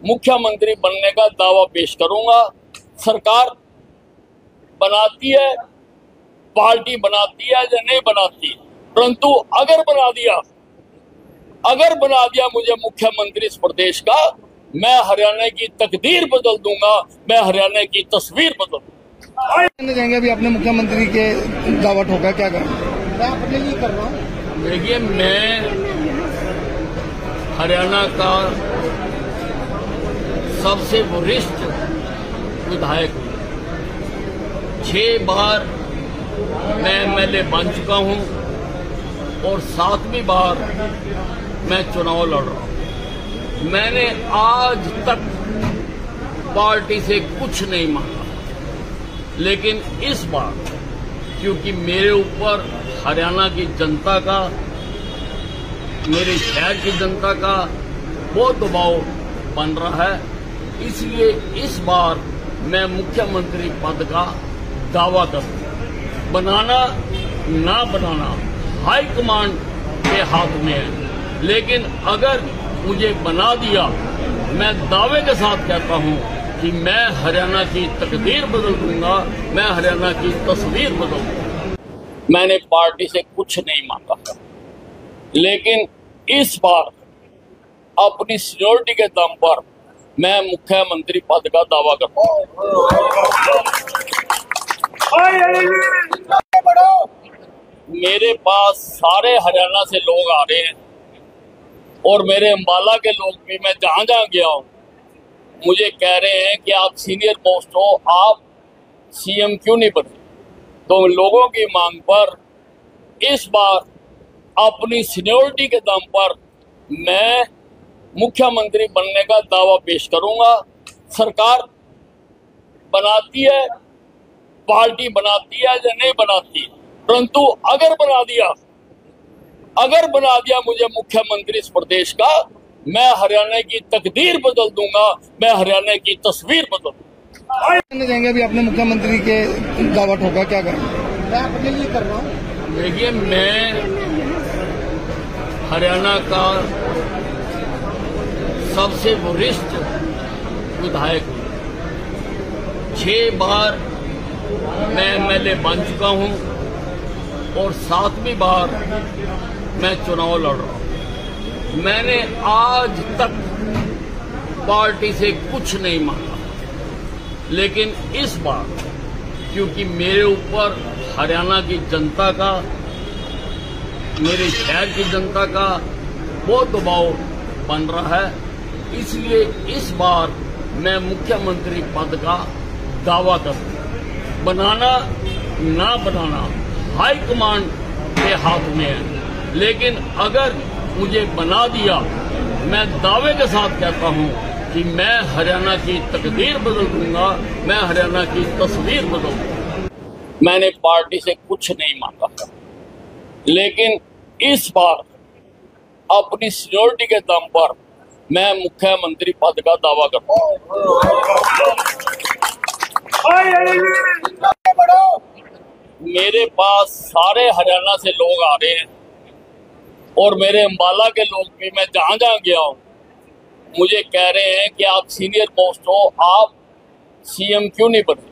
मुख्यमंत्री बनने का दावा पेश करूंगा। सरकार बनाती है, पार्टी बनाती है या नहीं बनाती, परंतु अगर बना दिया मुझे मुख्यमंत्री इस प्रदेश का, मैं हरियाणा की तकदीर बदल दूंगा, मैं हरियाणा की तस्वीर बदल दूंगा। जाएंगे अभी आपने मुख्यमंत्री के दावा ठोका, क्या कहें? मैं अपने लिए कर रहा हूँ। देखिए, मैं हरियाणा का सबसे वरिष्ठ विधायक हूँ। 6 बार मैं एमएलए बन चुका हूँ और 7वीं बार मैं चुनाव लड़ रहा हूँ। मैंने आज तक पार्टी से कुछ नहीं मांगा, लेकिन इस बार क्योंकि मेरे ऊपर हरियाणा की जनता का, मेरे शहर की जनता का बहुत दबाव बन रहा है, इसलिए इस बार मैं मुख्यमंत्री पद का दावा करता हूं। बनाना ना बनाना हाई कमांड के हाथ में है, लेकिन अगर मुझे बना दिया, मैं दावे के साथ कहता हूं कि मैं हरियाणा की तकदीर बदल दूंगा, मैं हरियाणा की तस्वीर बदल दूंगा। मैंने पार्टी से कुछ नहीं मांगा था, लेकिन इस बार अपनी सीनियरिटी के दम पर मैं मुख्यमंत्री पद का दावा करता हूं। मेरे पास सारे हरियाणा से लोग आ रहे हैं और मेरे अम्बाला के लोग भी, मैं जहां जहां गया हूं, मुझे कह रहे हैं कि आप सीनियर पोस्ट हो, आप सीएम क्यों नहीं बने। तो लोगों की मांग पर इस बार अपनी सीनियरिटी के दम पर मैं मुख्यमंत्री बनने का दावा पेश करूंगा। सरकार बनाती है, पार्टी बनाती है या नहीं बनाती, परंतु अगर बना दिया मुझे मुख्यमंत्री इस प्रदेश का, मैं हरियाणा की तकदीर बदल दूंगा, मैं हरियाणा की तस्वीर बदल दूंगा। कहना चाहेंगे अभी आपने मुख्यमंत्री के दावा ठोका, क्या कहेंगे? मैं अपने लिए कर रहा हूँ। देखिए, मैं हरियाणा का सबसे वरिष्ठ विधायक हूँ। 6 बार मैं एमएलए बन चुका हूँ और 7वीं बार मैं चुनाव लड़ रहा हूँ। मैंने आज तक पार्टी से कुछ नहीं मांगा, लेकिन इस बार क्योंकि मेरे ऊपर हरियाणा की जनता का, मेरे शहर की जनता का बहुत दबाव बन रहा है, इसलिए इस बार मैं मुख्यमंत्री पद का दावा करूं। बनाना ना बनाना हाईकमांड के हाथ में है, लेकिन अगर मुझे बना दिया, मैं दावे के साथ कहता हूं कि मैं हरियाणा की तकदीर बदल दूंगा, मैं हरियाणा की तस्वीर बदल दूंगा। मैंने पार्टी से कुछ नहीं मांगा, लेकिन इस बार अपनी सीनियरिटी के दम पर मैं मुख्यमंत्री पद का दावा करता हूं। मेरे पास सारे हरियाणा से लोग आ रहे हैं और मेरे अंबाला के लोग भी, मैं जहां जहां गया हूं, मुझे कह रहे हैं कि आप सीनियर पोस्ट हो, आप सीएम क्यों नहीं बने?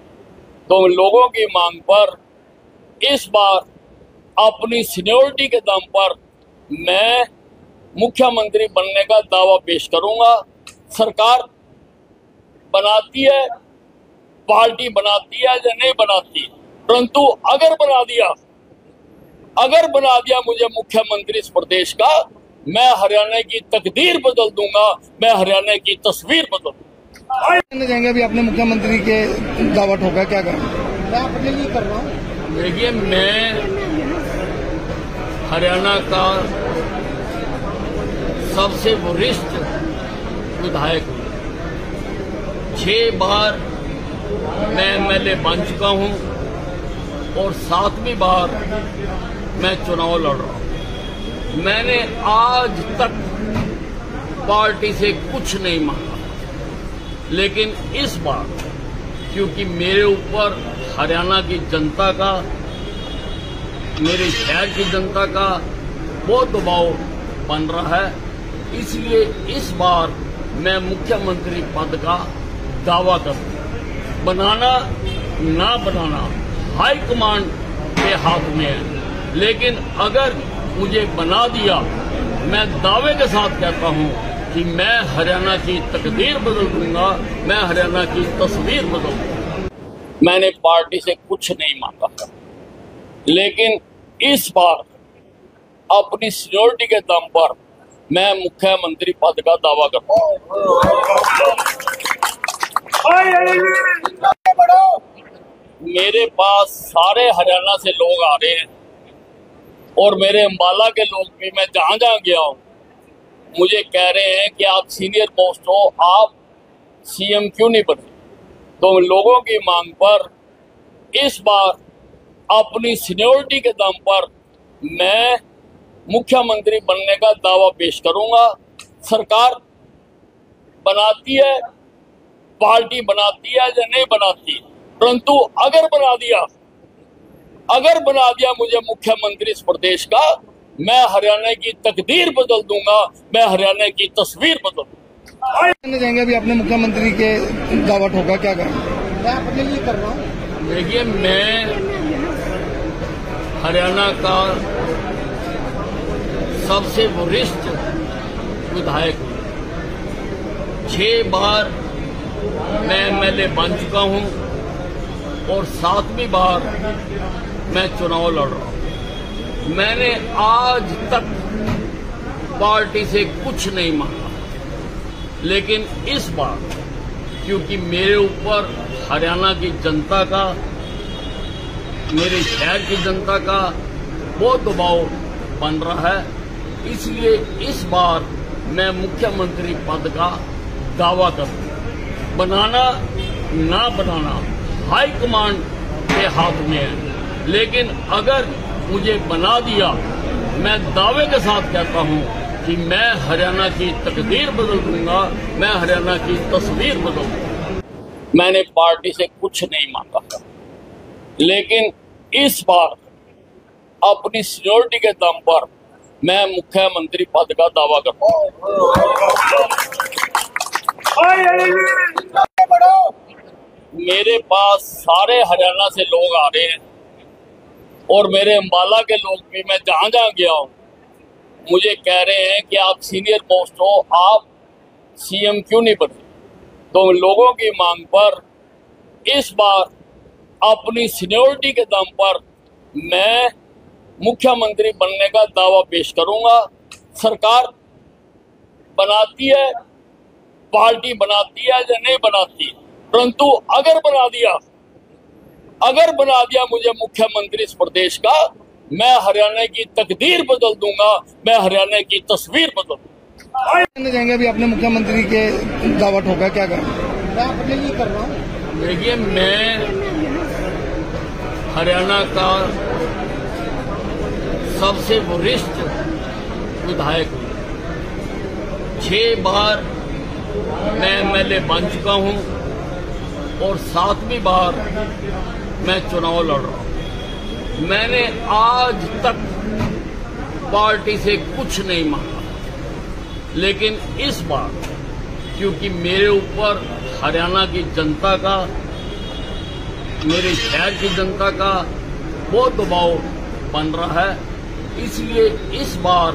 तो लोगों की मांग पर इस बार अपनी सीनियरिटी के दम पर मैं मुख्यमंत्री बनने का दावा पेश करूंगा। सरकार बनाती है, पार्टी बनाती है या नहीं बनाती, परंतु अगर बना दिया मुझे मुख्यमंत्री इस प्रदेश का, मैं हरियाणा की तकदीर बदल दूंगा, मैं हरियाणा की तस्वीर बदल दूंगा। कहना चाहेंगे अभी आपने मुख्यमंत्री के दावा ठोका, क्या कहेंगे? मैं अपने लिए कर रहा हूँ। देखिए, मैं हरियाणा का सबसे वरिष्ठ विधायक हूँ। 6 बार मैं एमएलए बन चुका हूँ और 7वीं बार मैं चुनाव लड़ रहा हूँ। मैंने आज तक पार्टी से कुछ नहीं मांगा, लेकिन इस बार क्योंकि मेरे ऊपर हरियाणा की जनता का, मेरे शहर की जनता का बहुत दबाव बन रहा है, इसलिए इस बार मैं मुख्यमंत्री पद का दावा करूं। बनाना ना बनाना हाईकमांड के हाथ में है, लेकिन अगर मुझे बना दिया, मैं दावे के साथ कहता हूं कि मैं हरियाणा की तकदीर बदल दूंगा, मैं हरियाणा की तस्वीर बदल दूंगा। मैंने पार्टी से कुछ नहीं मांगा, लेकिन इस बार अपनी सीनियरिटी के दम पर मैं मुख्यमंत्री पद का दावा करता हूं। मेरे पास सारे हरियाणा से लोग आ रहे हैं और मेरे अंबाला के लोग भी, मैं जहां जहां गया हूं, मुझे कह रहे हैं कि आप सीनियर पोस्ट हो, आप सीएम क्यों नहीं बने? तो लोगों की मांग पर इस बार अपनी सीनियरिटी के दम पर मैं मुख्यमंत्री बनने का दावा पेश करूंगा। सरकार बनाती है, पार्टी बनाती है या नहीं बनाती, परंतु अगर बना दिया मुझे मुख्यमंत्री इस प्रदेश का, मैं हरियाणा की तकदीर बदल दूंगा, मैं हरियाणा की तस्वीर बदल दूंगा। कहना चाहेंगे अभी आपने मुख्यमंत्री के दावा ठोका, क्या कहेंगे? मैं अपने लिए कर रहा हूँ। देखिए, मैं हरियाणा का सबसे वरिष्ठ विधायक हूँ। 6 बार मैं एमएलए बन चुका हूँ और 7वीं बार मैं चुनाव लड़ रहा हूँ। मैंने आज तक पार्टी से कुछ नहीं मांगा, लेकिन इस बार क्योंकि मेरे ऊपर हरियाणा की जनता का, मेरे शहर की जनता का बहुत दबाव बन रहा है, इसलिए इस बार मैं मुख्यमंत्री पद का दावा करूं। बनाना ना बनाना हाईकमांड के हाथ में है, लेकिन अगर मुझे बना दिया, मैं दावे के साथ कहता हूं कि मैं हरियाणा की तकदीर बदल दूंगा, मैं हरियाणा की तस्वीर बदल दूंगा। मैंने पार्टी से कुछ नहीं मांगा, लेकिन इस बार अपनी सीनियरिटी के दम पर मैं मुख्यमंत्री पद का दावा करता हूं। मेरे पास सारे हरियाणा से लोग आ रहे हैं और मेरे अम्बाला के लोग भी, मैं जहां जहां गया हूं, मुझे कह रहे हैं कि आप सीनियर पोस्ट हो, आप सीएम क्यों नहीं बने। तो लोगों की मांग पर इस बार अपनी सीनियरिटी के दम पर मैं मुख्यमंत्री बनने का दावा पेश करूंगा। सरकार बनाती है, पार्टी बनाती है या नहीं बनाती, परंतु अगर बना दिया मुझे मुख्यमंत्री इस प्रदेश का, मैं हरियाणा की तकदीर बदल दूंगा, मैं हरियाणा की तस्वीर बदल दूंगा। जाएंगे अभी आपने मुख्यमंत्री के दावा ठोका, क्या करें? मैं अपने लिए कर रहा हूँ। देखिए, मैं हरियाणा का सबसे वरिष्ठ विधायक हूँ। 6 बार मैं एमएलए बन चुका हूँ और 7वीं बार मैं चुनाव लड़ रहा हूँ। मैंने आज तक पार्टी से कुछ नहीं मांगा, लेकिन इस बार क्योंकि मेरे ऊपर हरियाणा की जनता का, मेरे शहर की जनता का बहुत दबाव बन रहा है, इसलिए इस बार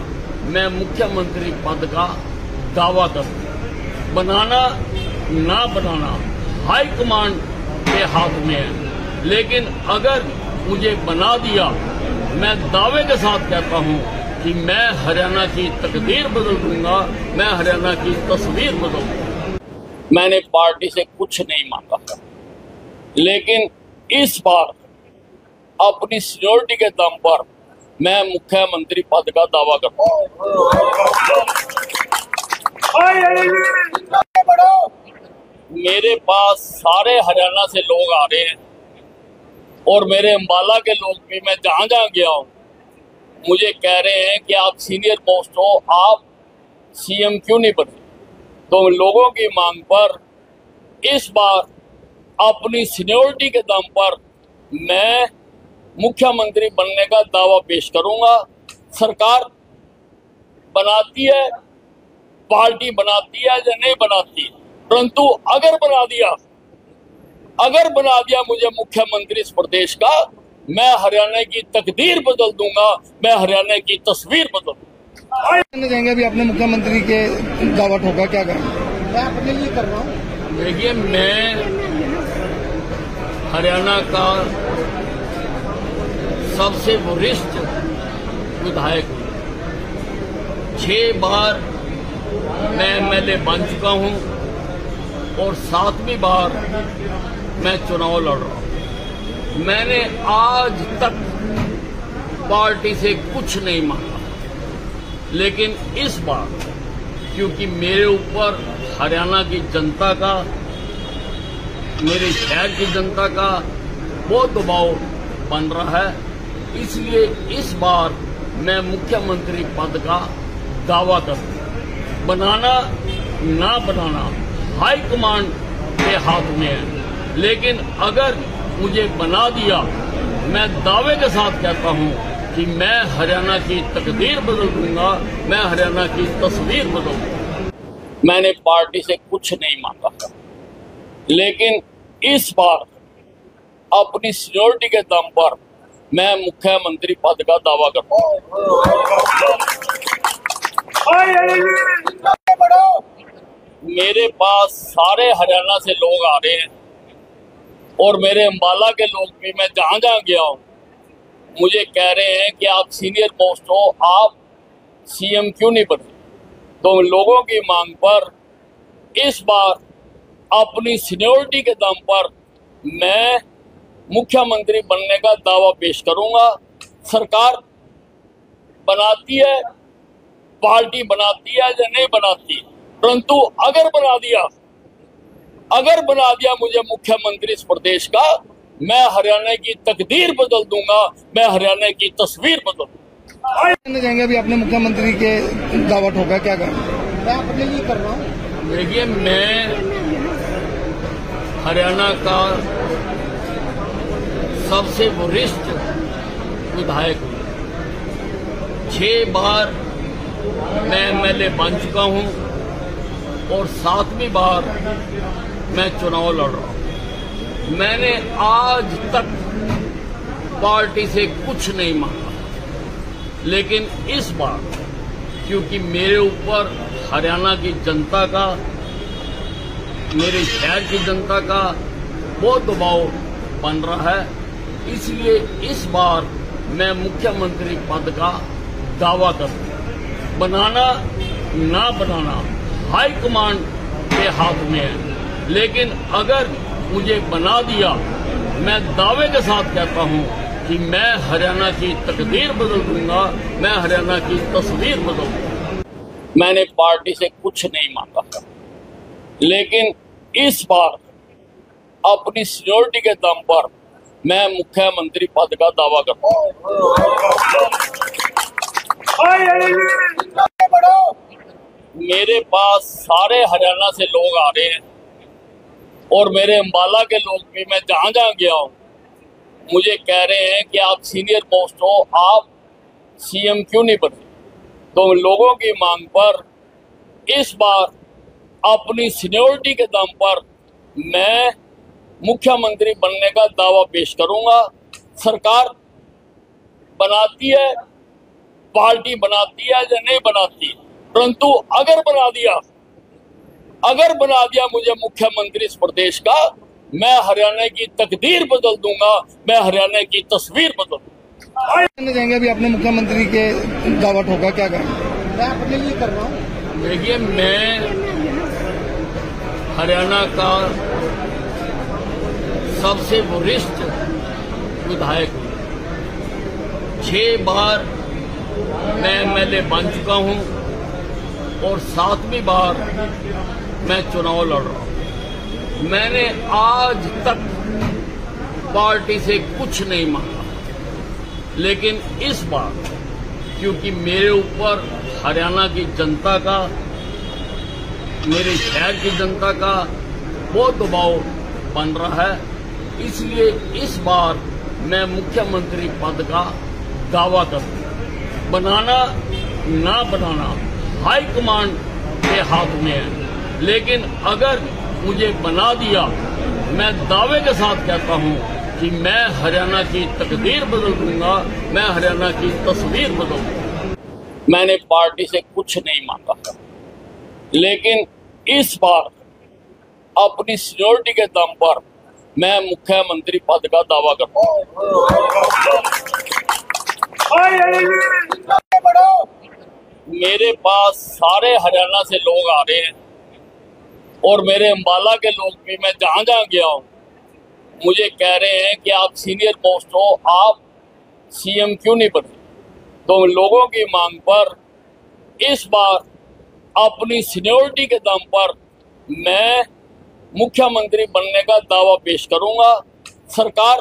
मैं मुख्यमंत्री पद का दावा करूं। बनाना ना बनाना हाईकमांड के हाथ में है, लेकिन अगर मुझे बना दिया, मैं दावे के साथ कहता हूं कि मैं हरियाणा की तकदीर बदल दूंगा, मैं हरियाणा की तस्वीर बदल दूंगा। मैंने पार्टी से कुछ नहीं मांगा, लेकिन इस बार अपनी सीनियरिटी के दम पर मैं मुख्यमंत्री पद का दावा करता हूं। मेरे पास सारे हरियाणा से लोग आ रहे हैं और मेरे अम्बाला के लोग भी, मैं जहां जहां गया हूं, मुझे कह रहे हैं कि आप सीनियर पोस्ट हो, आप सीएम क्यों नहीं बने। तो लोगों की मांग पर इस बार अपनी सीनियरिटी के दम पर मैं मुख्यमंत्री बनने का दावा पेश करूंगा। सरकार बनाती है, पार्टी बनाती है या नहीं बनाती, परंतु अगर बना दिया मुझे मुख्यमंत्री इस प्रदेश का, मैं हरियाणा की तकदीर बदल दूंगा, मैं हरियाणा की तस्वीर बदल दूंगा। जाएंगे अभी आपने मुख्यमंत्री के दावा ठोका, क्या करें? मैं अपने लिए कर रहा हूँ। देखिए, मैं हरियाणा का सबसे वरिष्ठ विधायक हूँ। 6 बार मैं एमएलए बन चुका हूँ और 7वीं बार मैं चुनाव लड़ रहा हूँ। मैंने आज तक पार्टी से कुछ नहीं मांगा, लेकिन इस बार क्योंकि मेरे ऊपर हरियाणा की जनता का, मेरे शहर की जनता का बहुत दबाव बन रहा है, इसलिए इस बार मैं मुख्यमंत्री पद का दावा करूं। बनाना ना बनाना हाईकमांड के हाथ में है, लेकिन अगर मुझे बना दिया, मैं दावे के साथ कहता हूं कि मैं हरियाणा की तकदीर बदल दूंगा, मैं हरियाणा की तस्वीर बदल दूंगा। मैंने पार्टी से कुछ नहीं मांगा, लेकिन इस बार अपनी सीनियरिटी के दम पर मैं मुख्यमंत्री पद का दावा करता हूं। मेरे पास सारे हरियाणा से लोग आ रहे हैं और मेरे अम्बाला के लोग भी, मैं जहां जहां गया हूं, मुझे कह रहे हैं कि आप सीनियर पोस्ट हो, आप सीएम क्यों नहीं बने। तो लोगों की मांग पर इस बार अपनी सीनियरिटी के दम पर मैं मुख्यमंत्री बनने का दावा पेश करूंगा। सरकार बनाती है, पार्टी बनाती है या नहीं बनाती, परंतु अगर बना दिया मुझे मुख्यमंत्री इस प्रदेश का, मैं हरियाणा की तकदीर बदल दूंगा, मैं हरियाणा की तस्वीर बदल दूंगा। जाएंगे अभी आपने मुख्यमंत्री के दावा ठोका, क्या करें? मैं अपने लिए कर रहा हूँ। देखिए, मैं हरियाणा का सबसे वरिष्ठ विधायक हूं। 6 बार मैं एमएलए बन चुका हूं और 7वीं बार मैं चुनाव लड़ रहा हूं। मैंने आज तक पार्टी से कुछ नहीं मांगा, लेकिन इस बार क्योंकि मेरे ऊपर हरियाणा की जनता का, मेरे शहर की जनता का बहुत दबाव बन रहा है, इसलिए इस बार मैं मुख्यमंत्री पद का दावा करूं। बनाना ना बनाना हाईकमांड के हाथ में है, लेकिन अगर मुझे बना दिया, मैं दावे के साथ कहता हूं कि मैं हरियाणा की तकदीर बदल दूंगा, मैं हरियाणा की तस्वीर बदल दूंगा। मैंने पार्टी से कुछ नहीं मांगा था, लेकिन इस बार अपनी सीनियरिटी के दम पर मैं मुख्यमंत्री पद का दावा करता हूं। मेरे पास सारे हरियाणा से लोग आ रहे हैं और मेरे अंबाला के लोग भी, मैं जहां जहां गया हूं, मुझे कह रहे हैं कि आप सीनियर पोस्ट हो, आप सीएम क्यों नहीं बने। तो लोगों की मांग पर इस बार अपनी सीनियरिटी के दम पर मैं मुख्यमंत्री बनने का दावा पेश करूंगा। सरकार बनाती है, पार्टी बनाती है या नहीं बनाती, परंतु अगर बना दिया मुझे मुख्यमंत्री इस प्रदेश का, मैं हरियाणा की तकदीर बदल दूंगा, मैं हरियाणा की तस्वीर बदल दूंगा। जाएंगे अभी आपने मुख्यमंत्री के दावा ठोका, क्या कहेंगे? मैं अपने लिए कर रहा हूँ। देखिए, मैं हरियाणा का सबसे वरिष्ठ विधायक हूं। 6 बार मैं एमएलए बन चुका हूं और 7वीं बार मैं चुनाव लड़ रहा हूं। मैंने आज तक पार्टी से कुछ नहीं मांगा, लेकिन इस बार क्योंकि मेरे ऊपर हरियाणा की जनता का, मेरे शहर की जनता का बहुत दबाव बन रहा है, इसलिए इस बार मैं मुख्यमंत्री पद का दावा करूं। बनाना ना बनाना हाईकमांड के हाथ में है, लेकिन अगर मुझे बना दिया, मैं दावे के साथ कहता हूं कि मैं हरियाणा की तकदीर बदल दूंगा, मैं हरियाणा की तस्वीर बदल दूंगा। मैंने पार्टी से कुछ नहीं मांगा था, लेकिन इस बार अपनी सीनियरिटी के दम पर मैं मुख्यमंत्री पद का दावा करता हूं। मेरे पास सारे हरियाणा से लोग आ रहे हैं और मेरे अंबाला के लोग भी, मैं जहां जहां गया हूं, मुझे कह रहे हैं कि आप सीनियर पोस्ट हो, आप सीएम क्यों नहीं बने। तो लोगों की मांग पर इस बार अपनी सीनियरिटी के दम पर मैं मुख्यमंत्री बनने का दावा पेश करूंगा। सरकार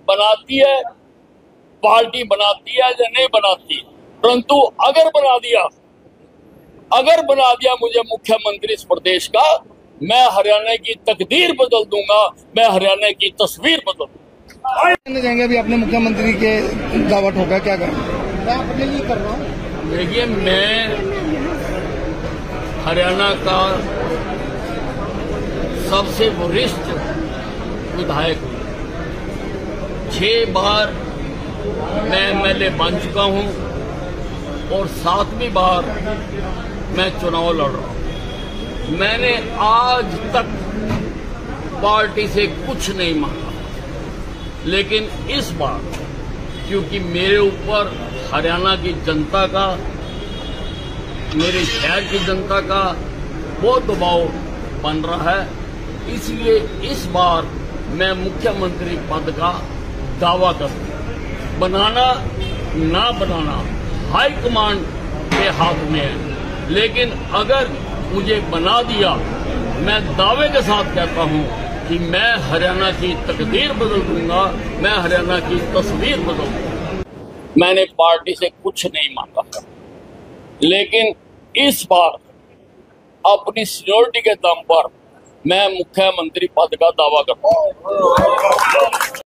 बनाती है, पार्टी बनाती है या नहीं बनाती, परंतु अगर बना दिया मुझे मुख्यमंत्री इस प्रदेश का, मैं हरियाणा की तकदीर बदल दूंगा, मैं हरियाणा की तस्वीर बदल दूंगा। जाएंगे अभी आपने मुख्यमंत्री के दावा ठोका, क्या कहेंगे? मैं अपने लिए कर रहा हूँ। देखिए, मैं हरियाणा का सबसे वरिष्ठ विधायक हूं। 6 बार मैं एमएलए बन चुका हूं और 7वीं बार मैं चुनाव लड़ रहा हूं। मैंने आज तक पार्टी से कुछ नहीं मांगा, लेकिन इस बार क्योंकि मेरे ऊपर हरियाणा की जनता का, मेरे शहर की जनता का बहुत दबाव बन रहा है, इसलिए इस बार मैं मुख्यमंत्री पद का दावा करूं। बनाना ना बनाना हाईकमांड के हाथ में है, लेकिन अगर मुझे बना दिया, मैं दावे के साथ कहता हूं कि मैं हरियाणा की तकदीर बदल दूंगा, मैं हरियाणा की तस्वीर बदल दूंगा। मैंने पार्टी से कुछ नहीं मांगा था, लेकिन इस बार अपनी सीनियरिटी के दम पर मैं मुख्यमंत्री पद का दावा करता हूं।